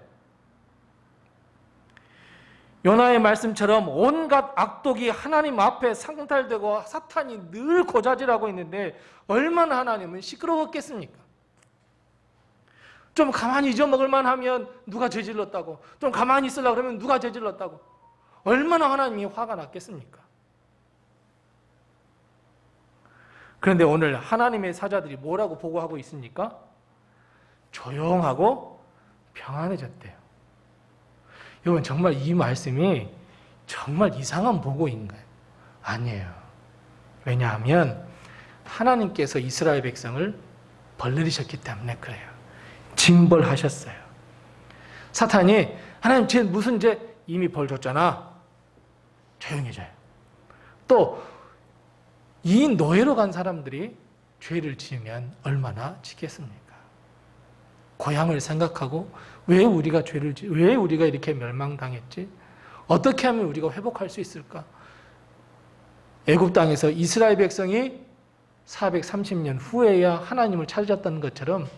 요나의 말씀처럼 온갖 악독이 하나님 앞에 상달되고 사탄이 늘 고자질하고 있는데 얼마나 하나님은 시끄러웠겠습니까? 좀 가만히 잊어먹을만 하면 누가 저질렀다고, 좀 가만히 있으려고 그러면 누가 저질렀다고, 얼마나 하나님이 화가 났겠습니까? 그런데 오늘 하나님의 사자들이 뭐라고 보고하고 있습니까? 조용하고 평안해졌대요. 여러분, 정말 이 말씀이 정말 이상한 보고인 거예요? 아니에요. 왜냐하면 하나님께서 이스라엘 백성을 벌내리셨기 때문에 그래요. 징벌하셨어요. 사탄이 하나님 쟤 무슨 죄 이미 벌 줬잖아. 조용해져요. 또 이 노예로 간 사람들이 죄를 지으면 얼마나 지겠습니까? 고향을 생각하고 왜 우리가 이렇게 멸망당했지? 어떻게 하면 우리가 회복할 수 있을까? 애굽 땅에서 이스라엘 백성이 430년 후에야 하나님을 찾았다는 것처럼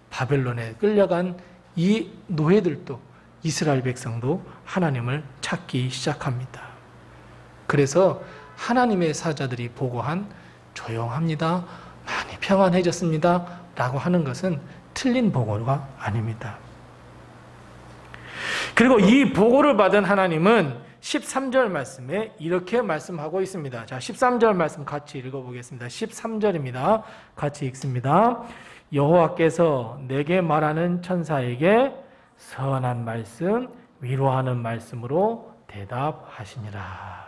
바벨론에 끌려간 이 노예들도, 이스라엘 백성도 하나님을 찾기 시작합니다. 그래서 하나님의 사자들이 보고한 조용합니다, 많이 평안해졌습니다 라고 하는 것은 틀린 보고가 아닙니다. 그리고 이 보고를 받은 하나님은 13절 말씀에 이렇게 말씀하고 있습니다. 자, 13절 말씀 같이 읽어보겠습니다. 13절입니다. 같이 읽습니다. 여호와께서 내게 말하는 천사에게 선한 말씀, 위로하는 말씀으로 대답하시니라.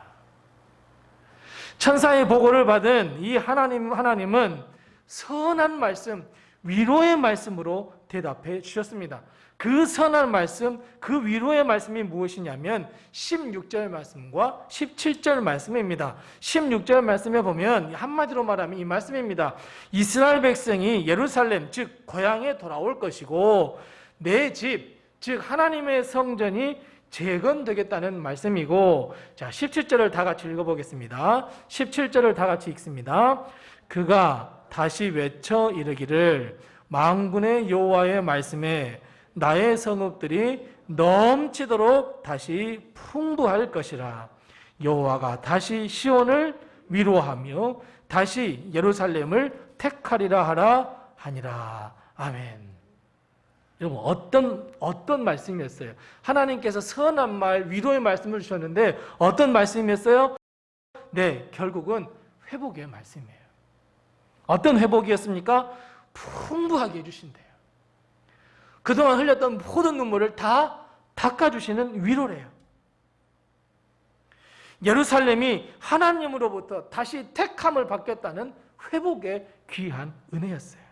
천사의 보고를 받은 이 하나님은 선한 말씀, 위로의 말씀으로 대답해 주셨습니다. 그 선한 말씀, 그 위로의 말씀이 무엇이냐면 16절 말씀과 17절 말씀입니다. 16절 말씀에 보면 한마디로 말하면 이 말씀입니다. 이스라엘 백성이 예루살렘, 즉 고향에 돌아올 것이고 내 집, 즉 하나님의 성전이 재건되겠다는 말씀이고, 자 17절을 다 같이 읽어보겠습니다. 17절을 다 같이 읽습니다. 그가 다시 외쳐 이르기를 만군의 여호와의 말씀에 나의 성읍들이 넘치도록 다시 풍부할 것이라. 여호와가 다시 시온을 위로하며 다시 예루살렘을 택하리라 하라 하니라. 아멘. 여러분, 어떤 말씀이었어요? 하나님께서 선한 말, 위로의 말씀을 주셨는데 어떤 말씀이었어요? 네, 결국은 회복의 말씀이에요. 어떤 회복이었습니까? 풍부하게 해주신대요. 그동안 흘렸던 모든 눈물을 다 닦아주시는 위로래요. 예루살렘이 하나님으로부터 다시 택함을 받겠다는 회복의 귀한 은혜였어요.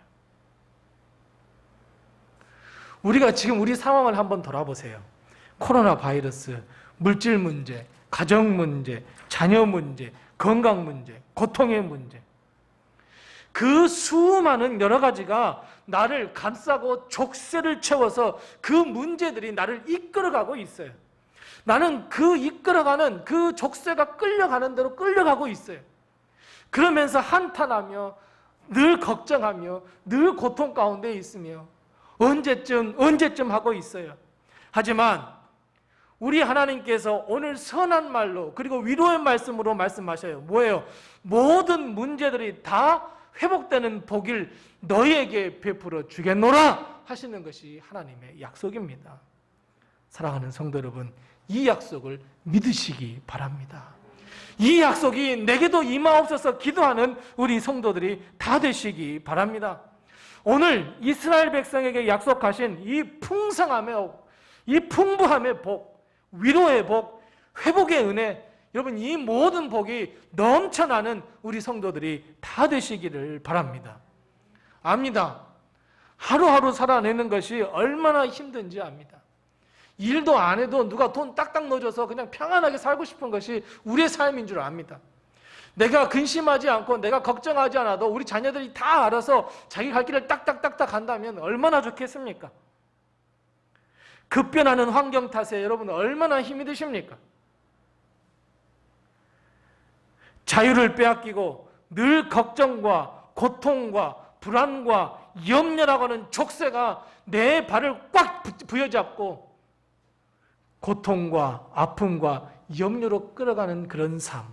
우리가 지금 우리 상황을 한번 돌아보세요. 코로나 바이러스, 물질 문제, 가정 문제, 자녀 문제, 건강 문제, 고통의 문제, 그 수많은 여러 가지가 나를 감싸고 족쇄를 채워서 그 문제들이 나를 이끌어가고 있어요. 나는 그 이끌어가는 그 족쇄가 끌려가는 대로 끌려가고 있어요. 그러면서 한탄하며 늘 걱정하며 늘 고통 가운데 있으며 언제쯤 하고 있어요. 하지만 우리 하나님께서 오늘 선한 말로 그리고 위로의 말씀으로 말씀하셔요. 뭐예요? 모든 문제들이 다 회복되는 복을 너희에게 베풀어 주겠노라 하시는 것이 하나님의 약속입니다. 사랑하는 성도 여러분, 이 약속을 믿으시기 바랍니다. 이 약속이 내게도 임하옵소서 기도하는 우리 성도들이 다 되시기 바랍니다. 오늘 이스라엘 백성에게 약속하신 이 풍성함의, 이 풍부함의 복, 위로의 복, 회복의 은혜, 여러분 이 모든 복이 넘쳐나는 우리 성도들이 다 되시기를 바랍니다. 압니다. 하루하루 살아내는 것이 얼마나 힘든지 압니다. 일도 안 해도 누가 돈 딱딱 넣어줘서 그냥 평안하게 살고 싶은 것이 우리의 삶인 줄 압니다. 내가 근심하지 않고 내가 걱정하지 않아도 우리 자녀들이 다 알아서 자기 갈 길을 딱딱딱딱 간다면 얼마나 좋겠습니까? 급변하는 환경 탓에 여러분 얼마나 힘이 드십니까? 자유를 빼앗기고 늘 걱정과 고통과 불안과 염려라고 하는 족쇄가 내 발을 꽉 부여잡고 고통과 아픔과 염려로 끌어가는 그런 삶,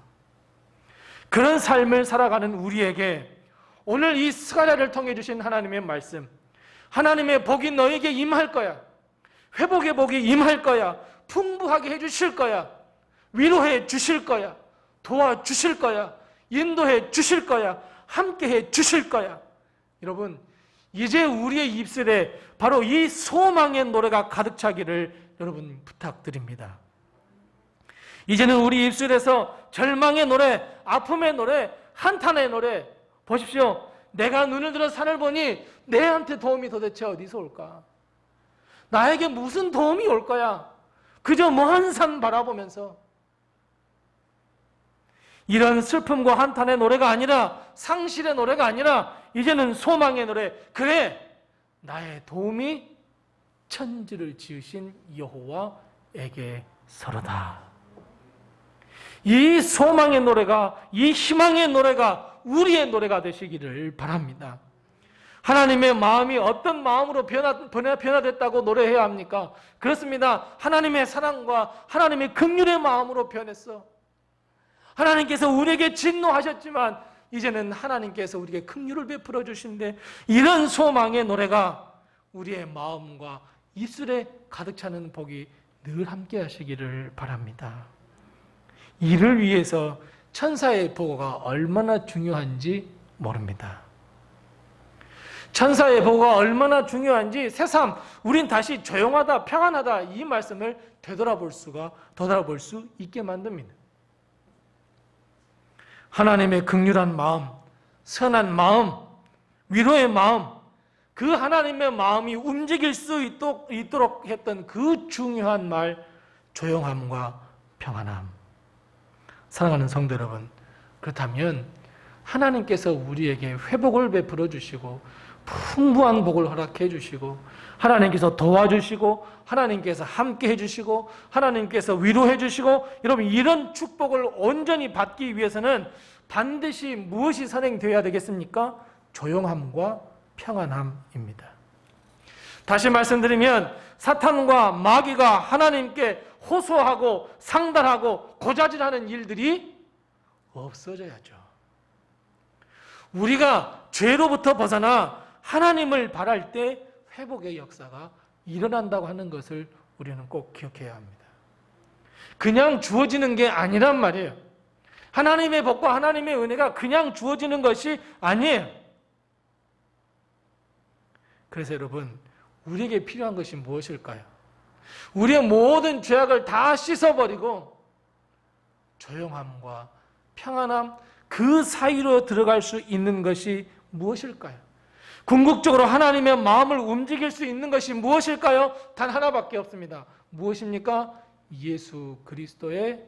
그런 삶을 살아가는 우리에게 오늘 이 스가랴를 통해 주신 하나님의 말씀, 하나님의 복이 너에게 임할 거야, 회복의 복이 임할 거야, 풍부하게 해주실 거야, 위로해 주실 거야, 도와주실 거야, 인도해 주실 거야, 함께해 주실 거야. 여러분, 이제 우리의 입술에 바로 이 소망의 노래가 가득 차기를 여러분 부탁드립니다. 이제는 우리 입술에서 절망의 노래, 아픔의 노래, 한탄의 노래, 보십시오. 내가 눈을 들어 산을 보니 내한테 도움이 도대체 어디서 올까? 나에게 무슨 도움이 올 거야? 그저 먼 산 바라보면서 이런 슬픔과 한탄의 노래가 아니라, 상실의 노래가 아니라 이제는 소망의 노래. 그래, 나의 도움이 천지를 지으신 여호와에게 서로다. 이 소망의 노래가, 이 희망의 노래가 우리의 노래가 되시기를 바랍니다. 하나님의 마음이 어떤 마음으로 변화됐다고 노래해야 합니까? 그렇습니다. 하나님의 사랑과 하나님의 긍휼의 마음으로 변했어. 하나님께서 우리에게 진노하셨지만 이제는 하나님께서 우리에게 긍휼을 베풀어 주신데, 이런 소망의 노래가 우리의 마음과 입술에 가득 차는 복이 늘 함께 하시기를 바랍니다. 이를 위해서 천사의 보고가 얼마나 중요한지 모릅니다. 천사의 보고가 얼마나 중요한지 새삼 우린 다시 조용하다, 평안하다 이 말씀을 되돌아볼 수 있게 만듭니다. 하나님의 긍휼한 마음, 선한 마음, 위로의 마음, 그 하나님의 마음이 움직일 수 있도록 했던 그 중요한 말, 조용함과 평안함. 사랑하는 성도 여러분, 그렇다면 하나님께서 우리에게 회복을 베풀어 주시고 풍부한 복을 허락해 주시고 하나님께서 도와주시고 하나님께서 함께 해주시고 하나님께서 위로해 주시고, 여러분 이런 축복을 온전히 받기 위해서는 반드시 무엇이 선행되어야 되겠습니까? 조용함과 평안함입니다. 다시 말씀드리면 사탄과 마귀가 하나님께 호소하고 상달하고 고자질하는 일들이 없어져야죠. 우리가 죄로부터 벗어나 하나님을 바랄 때 회복의 역사가 일어난다고 하는 것을 우리는 꼭 기억해야 합니다. 그냥 주어지는 게 아니란 말이에요. 하나님의 복과 하나님의 은혜가 그냥 주어지는 것이 아니에요. 그래서 여러분, 우리에게 필요한 것이 무엇일까요? 우리의 모든 죄악을 다 씻어버리고 조용함과 평안함, 그 사이로 들어갈 수 있는 것이 무엇일까요? 궁극적으로 하나님의 마음을 움직일 수 있는 것이 무엇일까요? 단 하나밖에 없습니다. 무엇입니까? 예수 그리스도의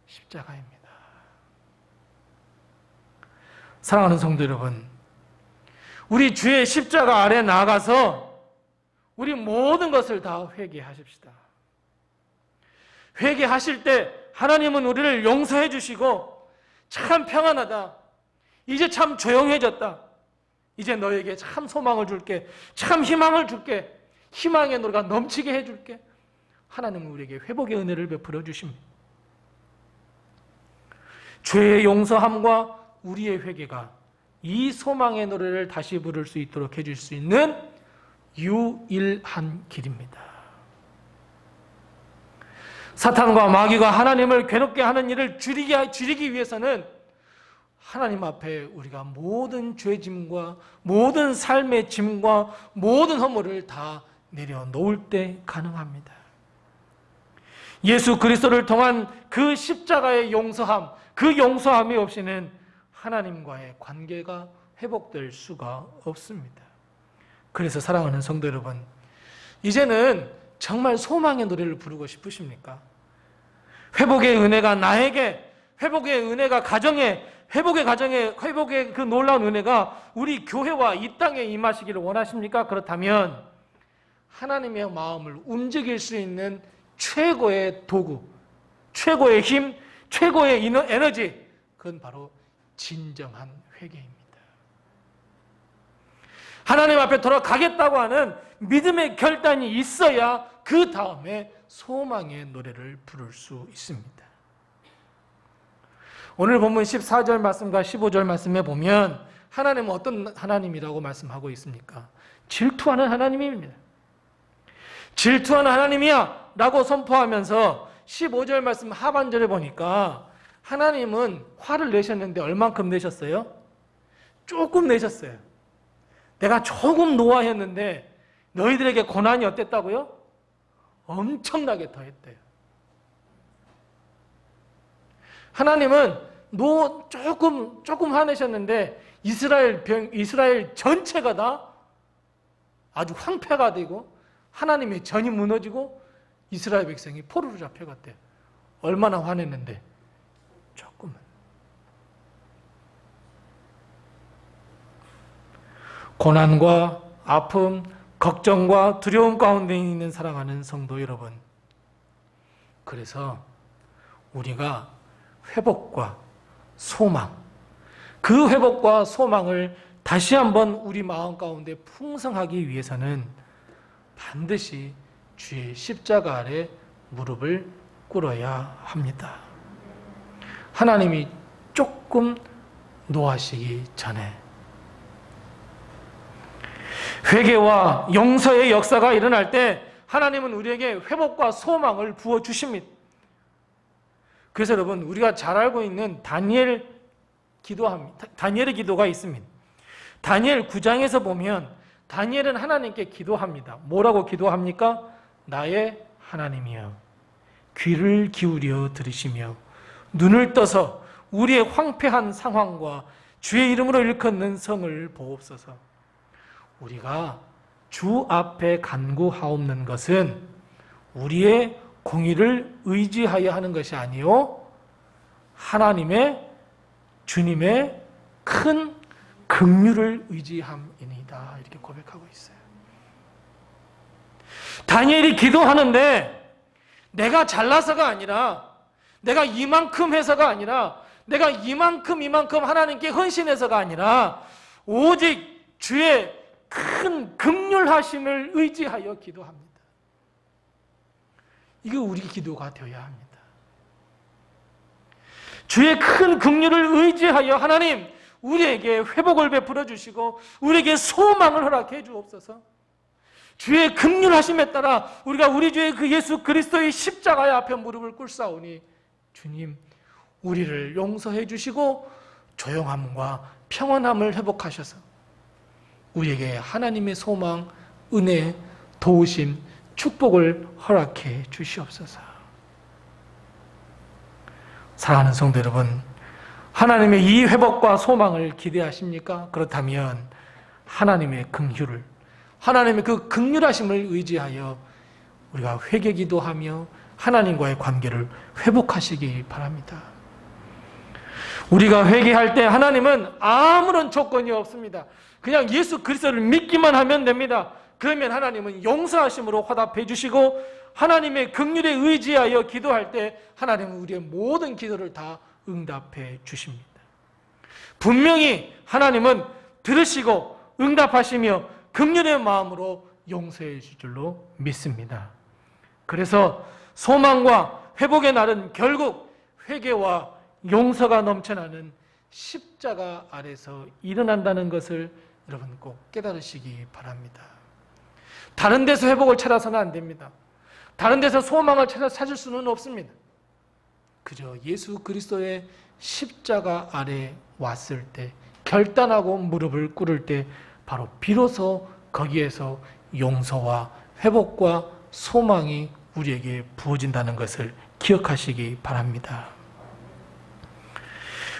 십자가입니다. 사랑하는 성도 여러분, 우리 주의 십자가 아래 나아가서 우리 모든 것을 다 회개하십시다. 회개하실 때 하나님은 우리를 용서해 주시고 참 평안하다. 이제 참 조용해졌다. 이제 너에게 참 소망을 줄게. 참 희망을 줄게. 희망의 노래가 넘치게 해줄게. 하나님은 우리에게 회복의 은혜를 베풀어 주십니다. 죄의 용서함과 우리의 회개가 이 소망의 노래를 다시 부를 수 있도록 해줄 수 있는 유일한 길입니다. 사탄과 마귀가 하나님을 괴롭게 하는 일을 줄이기 위해서는 하나님 앞에 우리가 모든 죄짐과 모든 삶의 짐과 모든 허물을 다 내려놓을 때 가능합니다. 예수 그리스도를 통한 그 십자가의 용서함, 그 용서함이 없이는 하나님과의 관계가 회복될 수가 없습니다. 그래서 사랑하는 성도 여러분, 이제는 정말 소망의 노래를 부르고 싶으십니까? 회복의 은혜가 나에게, 회복의 은혜가 가정에, 회복의 그 놀라운 은혜가 우리 교회와 이 땅에 임하시기를 원하십니까? 그렇다면 하나님의 마음을 움직일 수 있는 최고의 도구, 최고의 힘, 최고의 에너지, 그건 바로 진정한 회개입니다. 하나님 앞에 돌아가겠다고 하는 믿음의 결단이 있어야 그 다음에 소망의 노래를 부를 수 있습니다. 오늘 본문 14절 말씀과 15절 말씀에 보면 하나님은 어떤 하나님이라고 말씀하고 있습니까? 질투하는 하나님입니다. 질투하는 하나님이야 라고 선포하면서 15절 말씀 하반절에 보니까 하나님은 화를 내셨는데 얼만큼 내셨어요? 조금 내셨어요. 내가 조금 노하였는데 너희들에게 고난이 어땠다고요? 엄청나게 더했대요. 하나님은 조금 화내셨는데 이스라엘 전체가 다 아주 황폐가 되고 하나님의 전이 무너지고 이스라엘 백성이 포로로 잡혀갔대요. 얼마나 화냈는데? 조금은. 고난과 아픔, 걱정과 두려움 가운데 있는 사랑하는 성도 여러분, 그래서 우리가 회복과 소망, 그 회복과 소망을 다시 한번 우리 마음 가운데 풍성하기 위해서는 반드시 주의 십자가 아래 무릎을 꿇어야 합니다. 하나님이 조금 노하시기 전에 회개와 용서의 역사가 일어날 때 하나님은 우리에게 회복과 소망을 부어주십니다. 그래서 여러분, 우리가 잘 알고 있는 다니엘의 기도가 있습니다. 다니엘 9장에서 보면 다니엘은 하나님께 기도합니다. 뭐라고 기도합니까? 나의 하나님이여, 귀를 기울여 들으시며 눈을 떠서 우리의 황폐한 상황과 주의 이름으로 일컫는 성을 보옵소서. 우리가 주 앞에 간구하옵는 것은 우리의 공의를 의지하여 하는 것이 아니요 하나님의, 주님의 큰 긍휼을 의지함이니이다. 이렇게 고백하고 있어요. 다니엘이 기도하는데 내가 잘나서가 아니라, 내가 이만큼 해서가 아니라, 내가 이만큼 하나님께 헌신해서가 아니라 오직 주의 큰 긍휼하심을 의지하여 기도합니다. 이게 우리 기도가 되어야 합니다. 주의 큰 긍휼을 의지하여 하나님, 우리에게 회복을 베풀어 주시고 우리에게 소망을 허락해 주옵소서. 주의 긍휼하심에 따라 우리가 우리 주의 그 예수 그리스도의 십자가의 앞에 무릎을 꿇사오니 주님, 우리를 용서해 주시고 조용함과 평안함을 회복하셔서 우리에게 하나님의 소망, 은혜, 도우심, 축복을 허락해 주시옵소서. 사랑하는 성도 여러분, 하나님의 이 회복과 소망을 기대하십니까? 그렇다면 하나님의 긍휼을, 하나님의 그 긍휼하심을 의지하여 우리가 회개기도하며 하나님과의 관계를 회복하시기 바랍니다. 우리가 회개할 때 하나님은 아무런 조건이 없습니다. 그냥 예수 그리스도를 믿기만 하면 됩니다. 그러면 하나님은 용서하심으로 화답해 주시고, 하나님의 긍휼에 의지하여 기도할 때 하나님은 우리의 모든 기도를 다 응답해 주십니다. 분명히 하나님은 들으시고 응답하시며 긍휼의 마음으로 용서해 주실 줄로 믿습니다. 그래서 소망과 회복의 날은 결국 회개와 용서가 넘쳐나는 십자가 아래서 일어난다는 것을 여러분 꼭 깨달으시기 바랍니다. 다른 데서 회복을 찾아서는 안 됩니다. 다른 데서 소망을 찾을 수는 없습니다. 그저 예수 그리스도의 십자가 아래 왔을 때, 결단하고 무릎을 꿇을 때 바로 비로소 거기에서 용서와 회복과 소망이 우리에게 부어진다는 것을 기억하시기 바랍니다.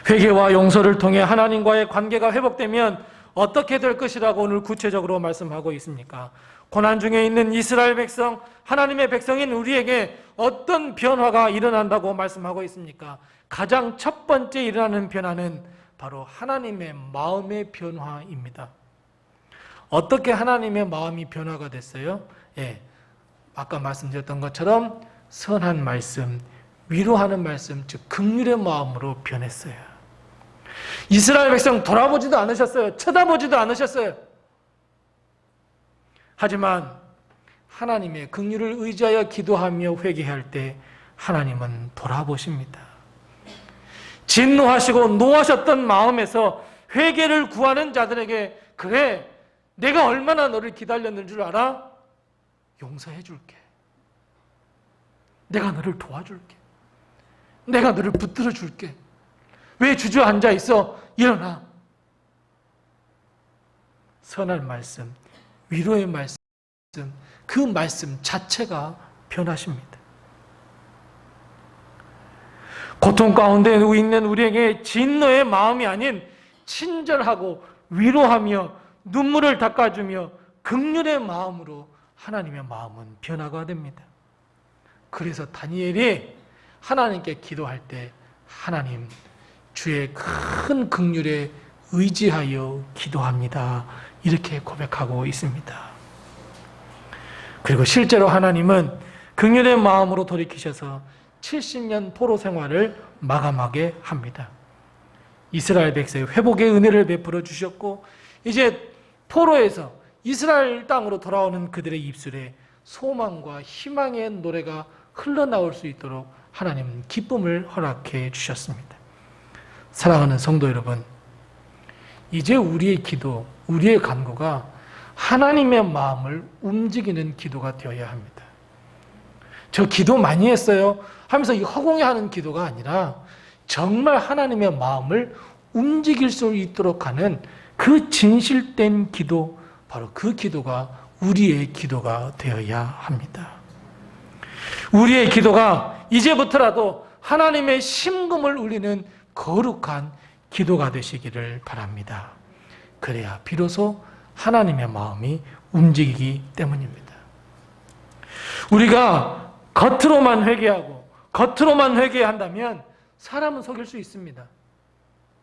회개와 용서를 통해 하나님과의 관계가 회복되면 어떻게 될 것이라고 오늘 구체적으로 말씀하고 있습니까? 고난 중에 있는 이스라엘 백성, 하나님의 백성인 우리에게 어떤 변화가 일어난다고 말씀하고 있습니까? 가장 첫 번째 일어나는 변화는 바로 하나님의 마음의 변화입니다. 어떻게 하나님의 마음이 변화가 됐어요? 아까 말씀드렸던 것처럼 선한 말씀, 위로하는 말씀, 즉 긍휼의 마음으로 변했어요. 이스라엘 백성 돌아보지도 않으셨어요. 쳐다보지도 않으셨어요. 하지만 하나님의 긍휼을 의지하여 기도하며 회개할 때 하나님은 돌아보십니다. 진노하시고 노하셨던 마음에서 회개를 구하는 자들에게, 그래, 내가 얼마나 너를 기다렸는 줄 알아? 용서해 줄게. 내가 너를 도와줄게. 내가 너를 붙들어 줄게. 왜 주저앉아 있어? 일어나. 선한 말씀, 위로의 말씀, 그 말씀 자체가 변하십니다. 고통 가운데 있는 우리에게 진노의 마음이 아닌 친절하고 위로하며 눈물을 닦아주며 긍휼의 마음으로 하나님의 마음은 변화가 됩니다. 그래서 다니엘이 하나님께 기도할 때 하나님, 주의 큰 긍휼에 의지하여 기도합니다. 이렇게 고백하고 있습니다. 그리고 실제로 하나님은 긍휼의 마음으로 돌이키셔서 70년 포로 생활을 마감하게 합니다. 이스라엘 백성의 회복의 은혜를 베풀어 주셨고, 이제 포로에서 이스라엘 땅으로 돌아오는 그들의 입술에 소망과 희망의 노래가 흘러나올 수 있도록 하나님은 기쁨을 허락해 주셨습니다. 사랑하는 성도 여러분, 이제 우리의 기도, 우리의 간구가 하나님의 마음을 움직이는 기도가 되어야 합니다. 저 기도 많이 했어요 하면서 이 허공에 하는 기도가 아니라 정말 하나님의 마음을 움직일 수 있도록 하는 그 진실된 기도, 바로 그 기도가 우리의 기도가 되어야 합니다. 우리의 기도가 이제부터라도 하나님의 심금을 울리는 거룩한 기도가 되시기를 바랍니다. 그래야 비로소 하나님의 마음이 움직이기 때문입니다. 우리가 겉으로만 회개하고 겉으로만 회개한다면 사람은 속일 수 있습니다.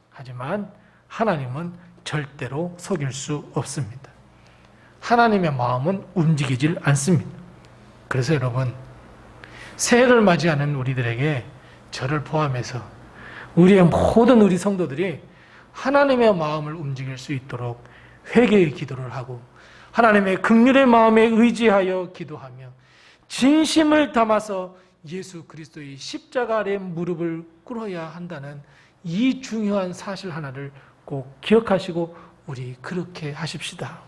하지만 하나님은 절대로 속일 수 없습니다. 하나님의 마음은 움직이질 않습니다. 그래서 여러분, 새해를 맞이하는 우리들에게 저를 포함해서 우리의 모든 우리 성도들이 하나님의 마음을 움직일 수 있도록 회개의 기도를 하고 하나님의 긍휼의 마음에 의지하여 기도하며 진심을 담아서 예수 그리스도의 십자가 아래 무릎을 꿇어야 한다는 이 중요한 사실 하나를 꼭 기억하시고 우리 그렇게 하십시다.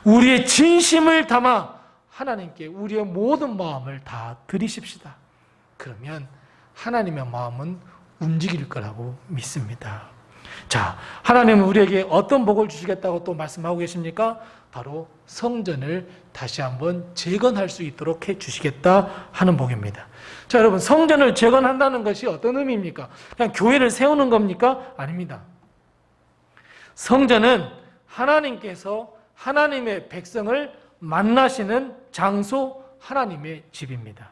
우리의 진심을 담아 하나님께 우리의 모든 마음을 다 드리십시다. 그러면 하나님의 마음은 움직일 거라고 믿습니다. 자, 하나님은 우리에게 어떤 복을 주시겠다고 또 말씀하고 계십니까? 바로 성전을 다시 한번 재건할 수 있도록 해 주시겠다 하는 복입니다. 자, 여러분, 성전을 재건한다는 것이 어떤 의미입니까? 그냥 교회를 세우는 겁니까? 아닙니다. 성전은 하나님께서 하나님의 백성을 만나시는 장소, 하나님의 집입니다.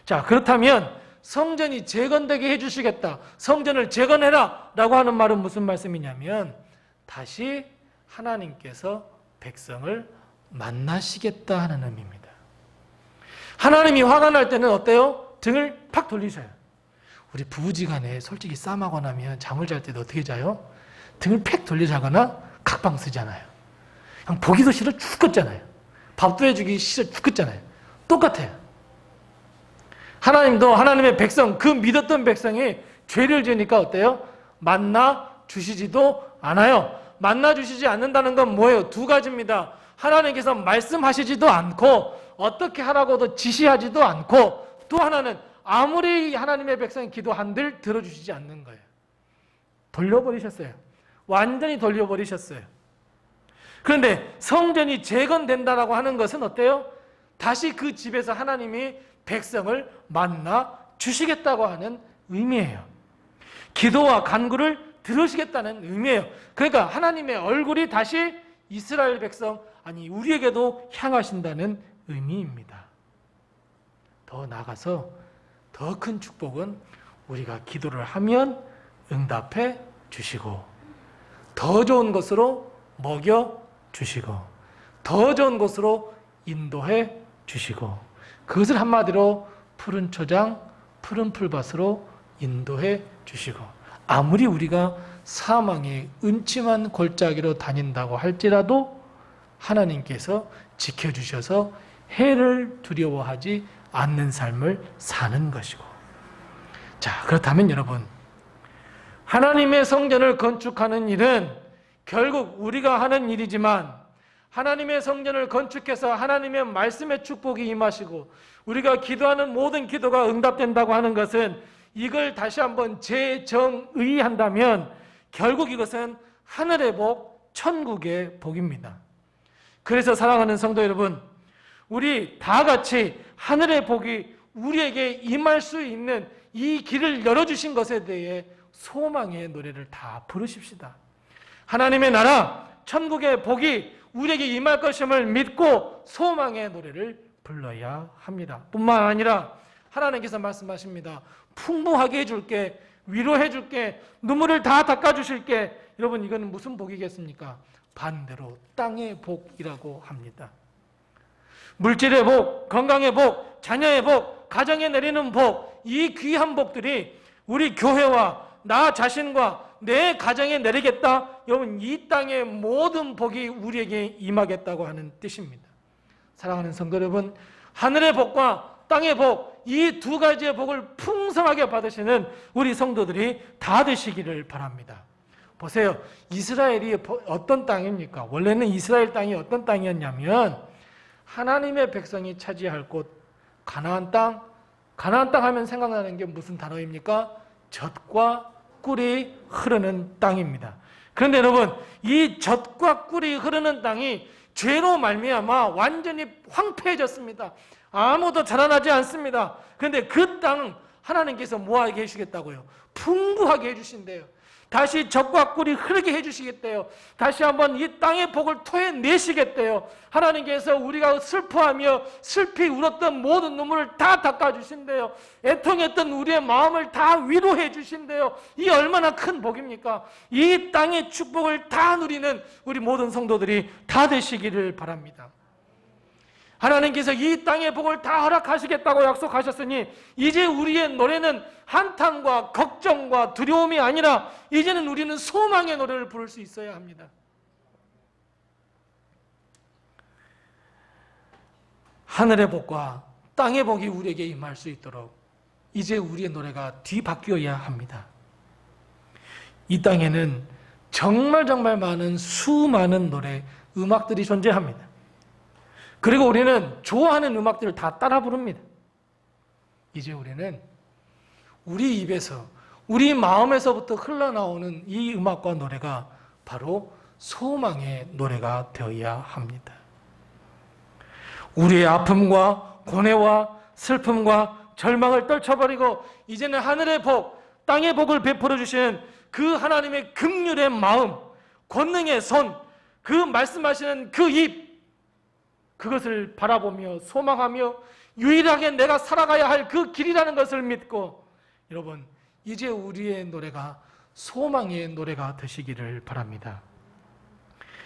자, 그렇다면 성전이 재건되게 해주시겠다, 성전을 재건해라 라고 하는 말은 무슨 말씀이냐면 다시 하나님께서 백성을 만나시겠다 하는 의미입니다. 하나님이 화가 날 때는 어때요? 등을 팍 돌리셔요. 우리 부부지간에 솔직히 싸움하고 나면 잠을 잘 때도 어떻게 자요? 등을 팩 돌려 자거나 각방 쓰잖아요. 그냥 보기도 싫어 죽겠잖아요. 밥도 해주기 싫어 죽겠잖아요. 똑같아요. 하나님도 하나님의 백성, 그 믿었던 백성이 죄를 지으니까 어때요? 만나 주시지도 않아요. 만나 주시지 않는다는 건 뭐예요? 두 가지입니다. 하나님께서 말씀하시지도 않고 어떻게 하라고도 지시하지도 않고, 또 하나는 아무리 하나님의 백성이 기도한들 들어주시지 않는 거예요. 돌려버리셨어요. 완전히 돌려버리셨어요. 그런데 성전이 재건된다라고 하는 것은 어때요? 다시 그 집에서 하나님이 백성을 만나 주시겠다고 하는 의미예요. 기도와 간구를 들으시겠다는 의미예요. 그러니까 하나님의 얼굴이 다시 이스라엘 백성, 아니 우리에게도 향하신다는 의미입니다. 더 나아가서 더 큰 축복은 우리가 기도를 하면 응답해 주시고, 더 좋은 것으로 먹여 주시고, 더 좋은 것으로 인도해 주시고, 그것을 한마디로 푸른 초장, 푸른 풀밭으로 인도해 주시고, 아무리 우리가 사망의 음침한 골짜기로 다닌다고 할지라도 하나님께서 지켜주셔서 해를 두려워하지 않는 삶을 사는 것이고. 자, 그렇다면 여러분, 하나님의 성전을 건축하는 일은 결국 우리가 하는 일이지만, 하나님의 성전을 건축해서 하나님의 말씀의 축복이 임하시고 우리가 기도하는 모든 기도가 응답된다고 하는 것은, 이걸 다시 한번 재정의한다면 결국 이것은 하늘의 복, 천국의 복입니다. 그래서 사랑하는 성도 여러분, 우리 다 같이 하늘의 복이 우리에게 임할 수 있는 이 길을 열어주신 것에 대해 소망의 노래를 다 부르십시다. 하나님의 나라, 천국의 복이 우리에게 임할 것임을 믿고 소망의 노래를 불러야 합니다. 뿐만 아니라 하나님께서 말씀하십니다. 풍부하게 해줄게, 위로해줄게, 눈물을 다 닦아주실게. 여러분, 이건 무슨 복이겠습니까? 반대로 땅의 복이라고 합니다. 물질의 복, 건강의 복, 자녀의 복, 가정에 내리는 복, 이 귀한 복들이 우리 교회와 나 자신과 내 가정에 내리겠다. 여러분, 이 땅의 모든 복이 우리에게 임하겠다고 하는 뜻입니다. 사랑하는 성도 여러분, 하늘의 복과 땅의 복, 이 두 가지의 복을 풍성하게 받으시는 우리 성도들이 다 되시기를 바랍니다. 보세요. 이스라엘이 어떤 땅입니까? 원래는 이스라엘 땅이 어떤 땅이었냐면 하나님의 백성이 차지할 곳, 가나안 땅. 가나안 땅 하면 생각나는 게 무슨 단어입니까? 젖과 꿀이 흐르는 땅입니다. 그런데 여러분, 이 젖과 꿀이 흐르는 땅이 죄로 말미암아 완전히 황폐해졌습니다. 아무도 자라나지 않습니다. 그런데 그 땅 하나님께서 뭐하게 해주시겠다고요? 풍부하게 해주신대요. 다시 젖과 꿀이 흐르게 해주시겠대요. 다시 한번 이 땅의 복을 토해내시겠대요. 하나님께서 우리가 슬퍼하며 슬피 울었던 모든 눈물을 다 닦아주신대요. 애통했던 우리의 마음을 다 위로해 주신대요. 이 얼마나 큰 복입니까? 이 땅의 축복을 다 누리는 우리 모든 성도들이 다 되시기를 바랍니다. 하나님께서 이 땅의 복을 다 허락하시겠다고 약속하셨으니 이제 우리의 노래는 한탄과 걱정과 두려움이 아니라 이제는 우리는 소망의 노래를 부를 수 있어야 합니다. 하늘의 복과 땅의 복이 우리에게 임할 수 있도록 이제 우리의 노래가 뒤바뀌어야 합니다. 이 땅에는 정말 많은 수많은 노래, 음악들이 존재합니다. 그리고 우리는 좋아하는 음악들을 다 따라 부릅니다. 이제 우리는 우리 입에서, 우리 마음에서부터 흘러나오는 이 음악과 노래가 바로 소망의 노래가 되어야 합니다. 우리의 아픔과 고뇌와 슬픔과 절망을 떨쳐버리고 이제는 하늘의 복, 땅의 복을 베풀어 주시는 그 하나님의 긍휼의 마음, 권능의 손, 그 말씀하시는 그 입, 그것을 바라보며 소망하며 유일하게 내가 살아가야 할 그 길이라는 것을 믿고 여러분 이제 우리의 노래가 소망의 노래가 되시기를 바랍니다.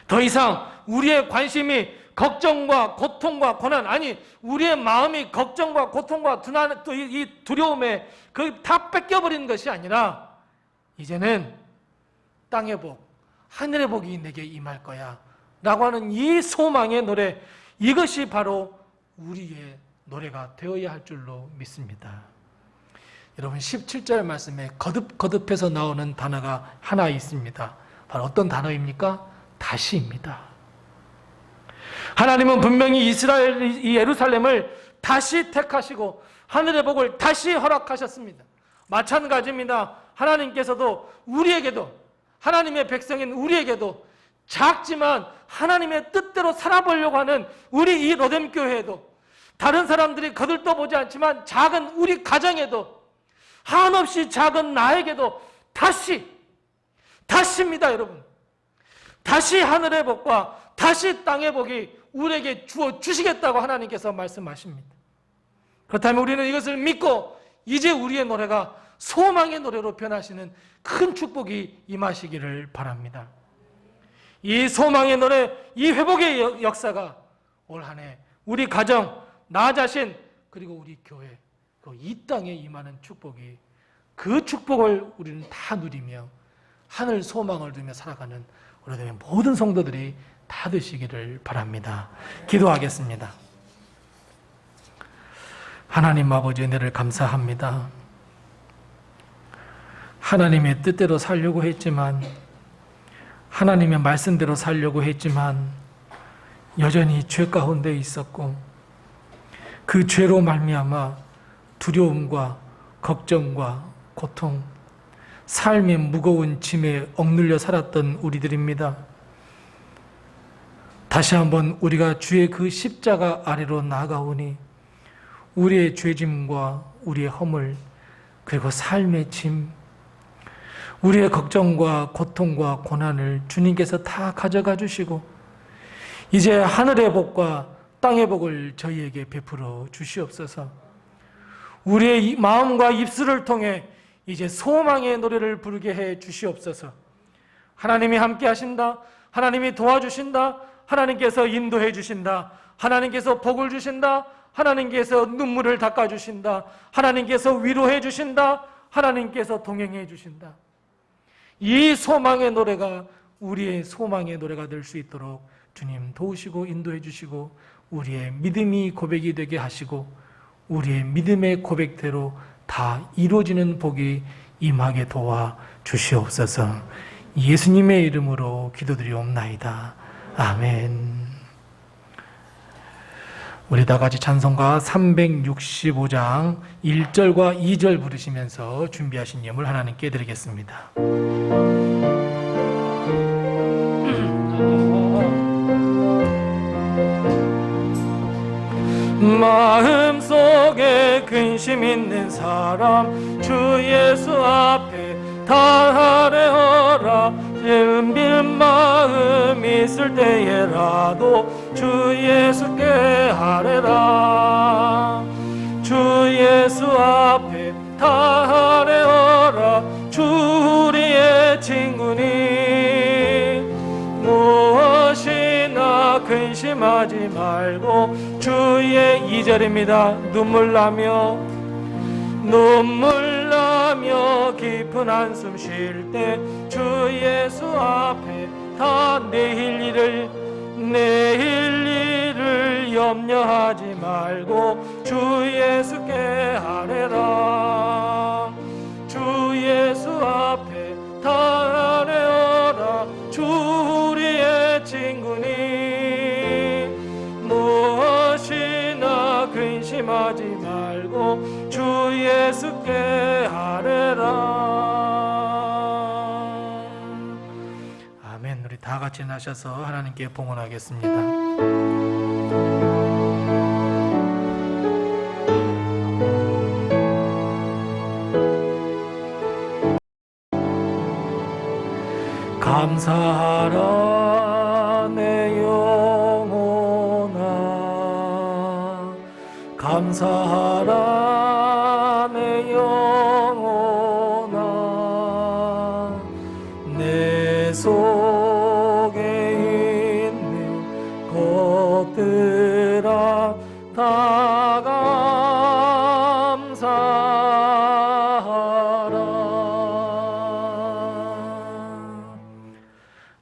더 이상 우리의 관심이 걱정과 고통과 고난, 아니 우리의 마음이 걱정과 고통과 이 두려움에 다 뺏겨버리는 것이 아니라 이제는 땅의 복, 하늘의 복이 내게 임할 거야 라고 하는 이 소망의 노래, 이것이 바로 우리의 노래가 되어야 할 줄로 믿습니다. 여러분 17절 말씀에 거듭거듭해서 나오는 단어가 하나 있습니다. 바로 어떤 단어입니까? 다시입니다. 하나님은 분명히 이 예루살렘을 다시 택하시고 하늘의 복을 다시 허락하셨습니다. 마찬가지입니다. 하나님께서도 우리에게도, 하나님의 백성인 우리에게도 작지만 하나님의 뜻대로 살아보려고 하는 우리 이 로뎀교회에도, 다른 사람들이 거들떠보지 않지만 작은 우리 가정에도, 한없이 작은 나에게도 다시입니다, 여러분. 다시 하늘의 복과 다시 땅의 복이 우리에게 주어 주시겠다고 하나님께서 말씀하십니다. 그렇다면 우리는 이것을 믿고 이제 우리의 노래가 소망의 노래로 변하시는 큰 축복이 임하시기를 바랍니다. 이 소망의 노래, 이 회복의 역사가 올 한 해 우리 가정, 나 자신, 그리고 우리 교회, 이 땅에 임하는 축복이, 그 축복을 우리는 다 누리며 하늘 소망을 두며 살아가는 우리들의 모든 성도들이 다 되시기를 바랍니다. 기도하겠습니다. 하나님 아버지, 은혜를 감사합니다. 하나님의 뜻대로 살려고 했지만, 하나님의 말씀대로 살려고 했지만 여전히 죄 가운데 있었고, 그 죄로 말미암아 두려움과 걱정과 고통, 삶의 무거운 짐에 억눌려 살았던 우리들입니다. 다시 한번 우리가 주의 그 십자가 아래로 나아가오니 우리의 죄짐과 우리의 허물, 그리고 삶의 짐, 우리의 걱정과 고통과 고난을 주님께서 다 가져가 주시고 이제 하늘의 복과 땅의 복을 저희에게 베풀어 주시옵소서. 우리의 마음과 입술을 통해 이제 소망의 노래를 부르게 해 주시옵소서. 하나님이 함께 하신다. 하나님이 도와주신다. 하나님께서 인도해 주신다. 하나님께서 복을 주신다. 하나님께서 눈물을 닦아주신다. 하나님께서 위로해 주신다. 하나님께서 동행해 주신다. 이 소망의 노래가 우리의 소망의 노래가 될 수 있도록 주님 도우시고 인도해 주시고 우리의 믿음이 고백이 되게 하시고 우리의 믿음의 고백대로 다 이루어지는 복이 임하게 도와 주시옵소서. 예수님의 이름으로 기도드리옵나이다. 아멘. 우리 다 같이 찬송가 365장 1절과 2절 부르시면서 준비하신 예물 하나님께 드리겠습니다. 마음속에 근심 있는 사람 주 예수 앞에 다 아뢰어라. 은빈 마음 있을 때에라도 주 예수께 아뢰라. 주 예수 앞에 다 아뢰어라. 주 우리의 친구니 무엇이나 근심하지 말고 주의 2절입니다. 눈물 나며 깊은 한숨 쉴 때 주 예수 앞에 다 내일 일을 염려하지 말고 주 예수께 아뢰라. 주 예수 앞에 다 아뢰어라. 주 우리의 친구니 무엇이나 근심하지 말고 주 예수께 아뢰라. 아멘. 우리 다 같이 나셔서 하나님께 봉헌하겠습니다. 감사하라 내 영혼아, 감사하라 사람의 영혼아 내 속에 있는 것들아 다 감사하라.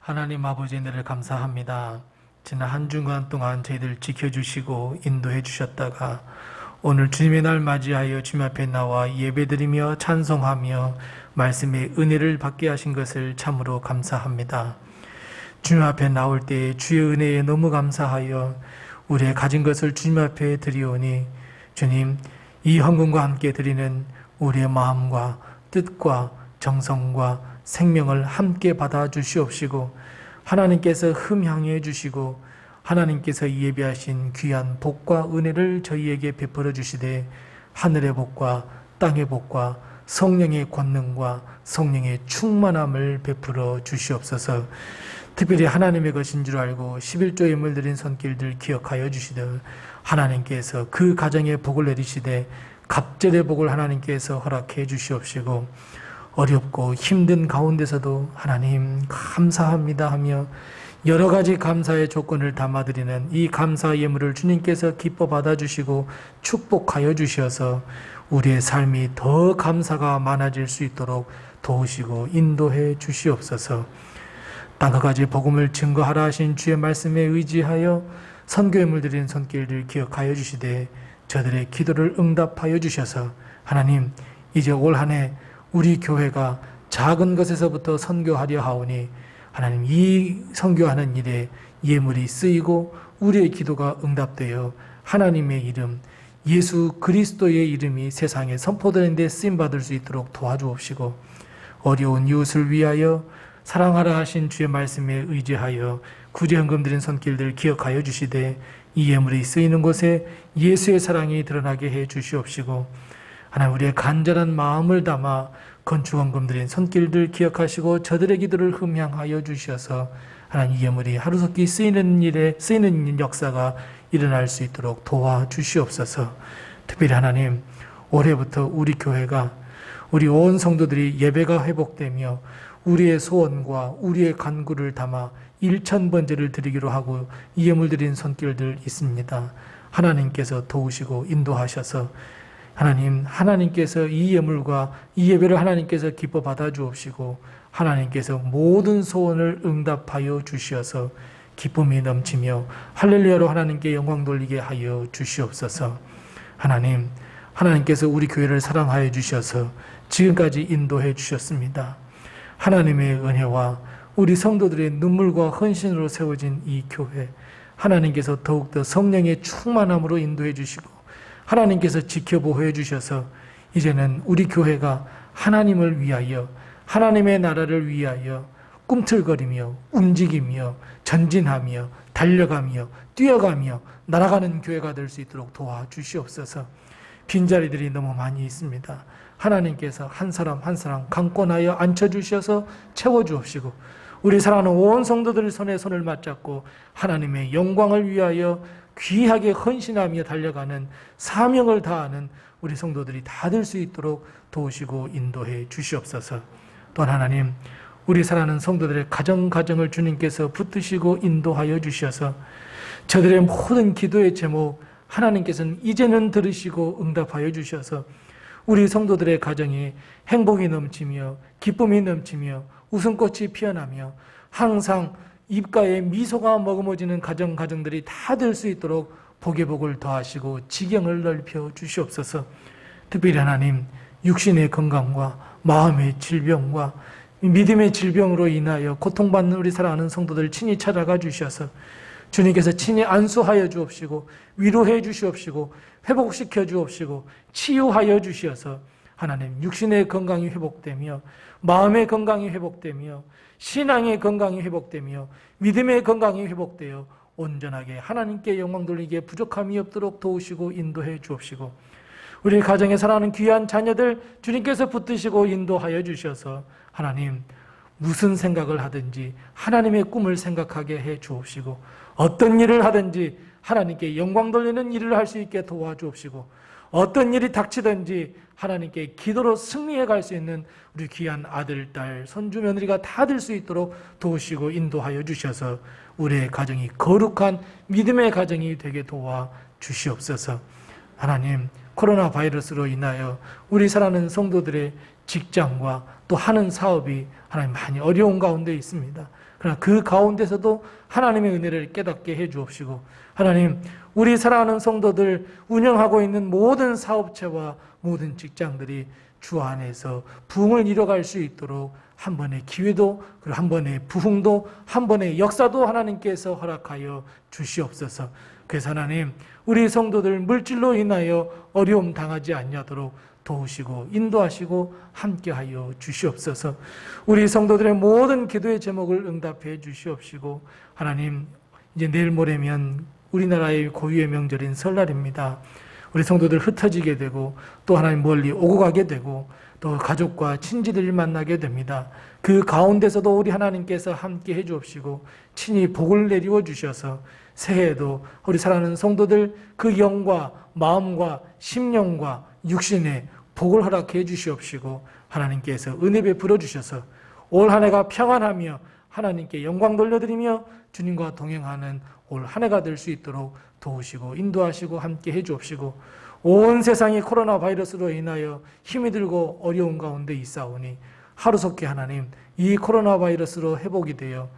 하나님 아버지 은혜를 감사합니다. 지난 한 주간 동안 저희들 지켜주시고 인도해 주셨다가 오늘 주님의 날 맞이하여 주님 앞에 나와 예배드리며 찬송하며 말씀의 은혜를 받게 하신 것을 참으로 감사합니다. 주님 앞에 나올 때 주의 은혜에 너무 감사하여 우리의 가진 것을 주님 앞에 드리오니 주님 이 헌금과 함께 드리는 우리의 마음과 뜻과 정성과 생명을 함께 받아 주시옵시고 하나님께서 흠향해 주시고 하나님께서 예비하신 귀한 복과 은혜를 저희에게 베풀어 주시되 하늘의 복과 땅의 복과 성령의 권능과 성령의 충만함을 베풀어 주시옵소서. 특별히 하나님의 것인 줄 알고 11조 예물 드린 손길들 기억하여 주시되 하나님께서 그 가정에 복을 내리시되 갑절의 복을 하나님께서 허락해 주시옵시고 어렵고 힘든 가운데서도 하나님 감사합니다 하며 여러 가지 감사의 조건을 담아드리는 이 감사 예물을 주님께서 기뻐 받아주시고 축복하여 주셔서 우리의 삶이 더 감사가 많아질 수 있도록 도우시고 인도해 주시옵소서. 땅과 가지 복음을 증거하라 하신 주의 말씀에 의지하여 선교 예물 드리는 손길들 기억하여 주시되 저들의 기도를 응답하여 주셔서 하나님 이제 올 한 해 우리 교회가 작은 것에서부터 선교하려 하오니 하나님 이 선교하는 일에 예물이 쓰이고 우리의 기도가 응답되어 하나님의 이름 예수 그리스도의 이름이 세상에 선포되는 데 쓰임받을 수 있도록 도와주옵시고 어려운 이웃을 위하여 사랑하라 하신 주의 말씀에 의지하여 구제헌금 드린 손길들 기억하여 주시되 이 예물이 쓰이는 곳에 예수의 사랑이 드러나게 해 주시옵시고 하나님 우리의 간절한 마음을 담아 건축헌금 드린 손길들 기억하시고 저들의 기도를 흠향하여 주셔서 하나님 이 예물이 하루속히 쓰이는 일에 쓰이는 역사가 일어날 수 있도록 도와주시옵소서. 특별히 하나님 올해부터 우리 교회가 우리 온 성도들이 예배가 회복되며 우리의 소원과 우리의 간구를 담아 1,000번제를 드리기로 하고 이 예물 드린 손길들 있습니다. 하나님께서 도우시고 인도하셔서 하나님께서 이 예물과 이 예배를 하나님께서 기뻐 받아 주옵시고 하나님께서 모든 소원을 응답하여 주시어서 기쁨이 넘치며 할렐루야로 하나님께 영광 돌리게 하여 주시옵소서. 하나님께서 우리 교회를 사랑하여 주셔서 지금까지 인도해 주셨습니다. 하나님의 은혜와 우리 성도들의 눈물과 헌신으로 세워진 이 교회 하나님께서 더욱더 성령의 충만함으로 인도해 주시고 하나님께서 지켜보호해 주셔서 이제는 우리 교회가 하나님을 위하여 하나님의 나라를 위하여 꿈틀거리며 움직이며 전진하며 달려가며 뛰어가며 날아가는 교회가 될 수 있도록 도와주시옵소서. 빈자리들이 너무 많이 있습니다. 하나님께서 한 사람 한 사람 강권하여 앉혀주셔서 채워주옵시고 우리 사랑하는 온 성도들 손에 손을 맞잡고 하나님의 영광을 위하여 귀하게 헌신하며 달려가는 사명을 다하는 우리 성도들이 다 될 수 있도록 도우시고 인도해 주시옵소서. 또한 하나님 우리 사랑하는 성도들의 가정을 주님께서 붙드시고 인도하여 주셔서 저들의 모든 기도의 제목 하나님께서는 이제는 들으시고 응답하여 주셔서 우리 성도들의 가정이 행복이 넘치며 기쁨이 넘치며 웃음꽃이 피어나며 항상 입가에 미소가 머금어지는 가정들이 다 될 수 있도록 복의 복을 더하시고 지경을 넓혀 주시옵소서. 특별히 하나님 육신의 건강과 마음의 질병과 믿음의 질병으로 인하여 고통받는 우리 사랑하는 성도들 친히 찾아가 주셔서 주님께서 친히 안수하여 주옵시고 위로해 주시옵시고 회복시켜 주옵시고 치유하여 주시어서 하나님 육신의 건강이 회복되며 마음의 건강이 회복되며 신앙의 건강이 회복되며 믿음의 건강이 회복되어 온전하게 하나님께 영광 돌리기에 부족함이 없도록 도우시고 인도해 주옵시고 우리 가정에 살아가는 귀한 자녀들 주님께서 붙드시고 인도하여 주셔서 하나님 무슨 생각을 하든지 하나님의 꿈을 생각하게 해 주옵시고 어떤 일을 하든지 하나님께 영광 돌리는 일을 할 수 있게 도와주옵시고 어떤 일이 닥치든지 하나님께 기도로 승리해 갈 수 있는 우리 귀한 아들, 딸, 손주, 며느리가 다 될 수 있도록 도우시고 인도하여 주셔서 우리의 가정이 거룩한 믿음의 가정이 되게 도와 주시옵소서. 하나님, 코로나 바이러스로 인하여 우리 사랑하는 성도들의 직장과 또 하는 사업이 하나님 많이 어려운 가운데 있습니다. 그러나 그 가운데서도 하나님의 은혜를 깨닫게 해 주옵시고, 하나님, 우리 사랑하는 성도들 운영하고 있는 모든 사업체와 모든 직장들이 주 안에서 부흥을 이뤄갈 수 있도록 한 번의 기회도, 그리고 한 번의 부흥도, 한 번의 역사도 하나님께서 허락하여 주시옵소서. 그래서 하나님, 우리 성도들 물질로 인하여 어려움 당하지 않도록 도우시고 인도하시고 함께하여 주시옵소서. 우리 성도들의 모든 기도의 제목을 응답해 주시옵시고, 하나님, 이제 내일 모레면 우리나라의 고유의 명절인 설날입니다. 우리 성도들 흩어지게 되고 또 하나님 멀리 오고 가게 되고 또 가족과 친지들을 만나게 됩니다. 그 가운데서도 우리 하나님께서 함께 해 주옵시고 친히 복을 내리워 주셔서 새해에도 우리 사랑하는 성도들 그 영과 마음과 심령과 육신에 복을 허락해 주시옵시고, 하나님께서 은혜 베풀어 주셔서 올 한 해가 평안하며 하나님께 영광 돌려드리며 주님과 동행하는 올 한 해가 될 수 있도록 도우시고 인도하시고 함께 해 주옵시고, 온 세상이 코로나 바이러스로 인하여 힘이 들고 어려운 가운데 있사오니 하루속히 하나님, 이 코로나 바이러스로 회복이 되어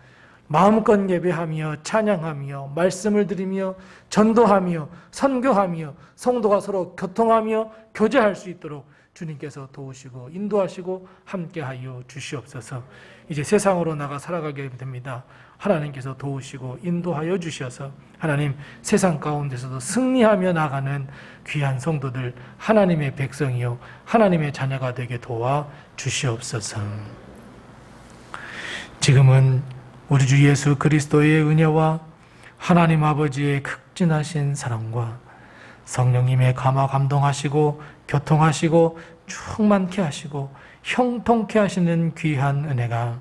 마음껏 예배하며 찬양하며 말씀을 드리며 전도하며 선교하며 성도가 서로 교통하며 교제할 수 있도록 주님께서 도우시고 인도하시고 함께하여 주시옵소서. 이제 세상으로 나가 살아가게 됩니다. 하나님께서 도우시고 인도하여 주셔서 하나님, 세상 가운데서도 승리하며 나가는 귀한 성도들, 하나님의 백성이요 하나님의 자녀가 되게 도와 주시옵소서. 지금은 우리 주 예수 그리스도의 은혜와 하나님 아버지의 극진하신 사랑과 성령님의 감화 감동하시고 교통하시고 충만케 하시고 형통케 하시는 귀한 은혜가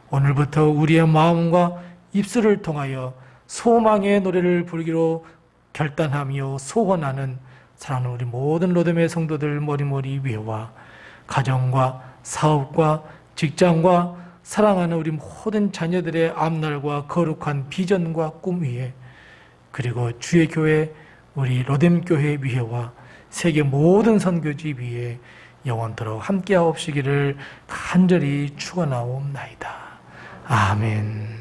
오늘부터 우리의 마음과 입술을 통하여 소망의 노래를 부르기로 결단하며 소원하는 사랑하는 우리 모든 로뎀의 성도들 머리머리 위에와 가정과 사업과 직장과 사랑하는 우리 모든 자녀들의 앞날과 거룩한 비전과 꿈 위에, 그리고 주의 교회 우리 로뎀 교회 위에와 세계 모든 선교지 위에 영원토록 함께하옵시기를 간절히 축원하옵나이다. 아멘.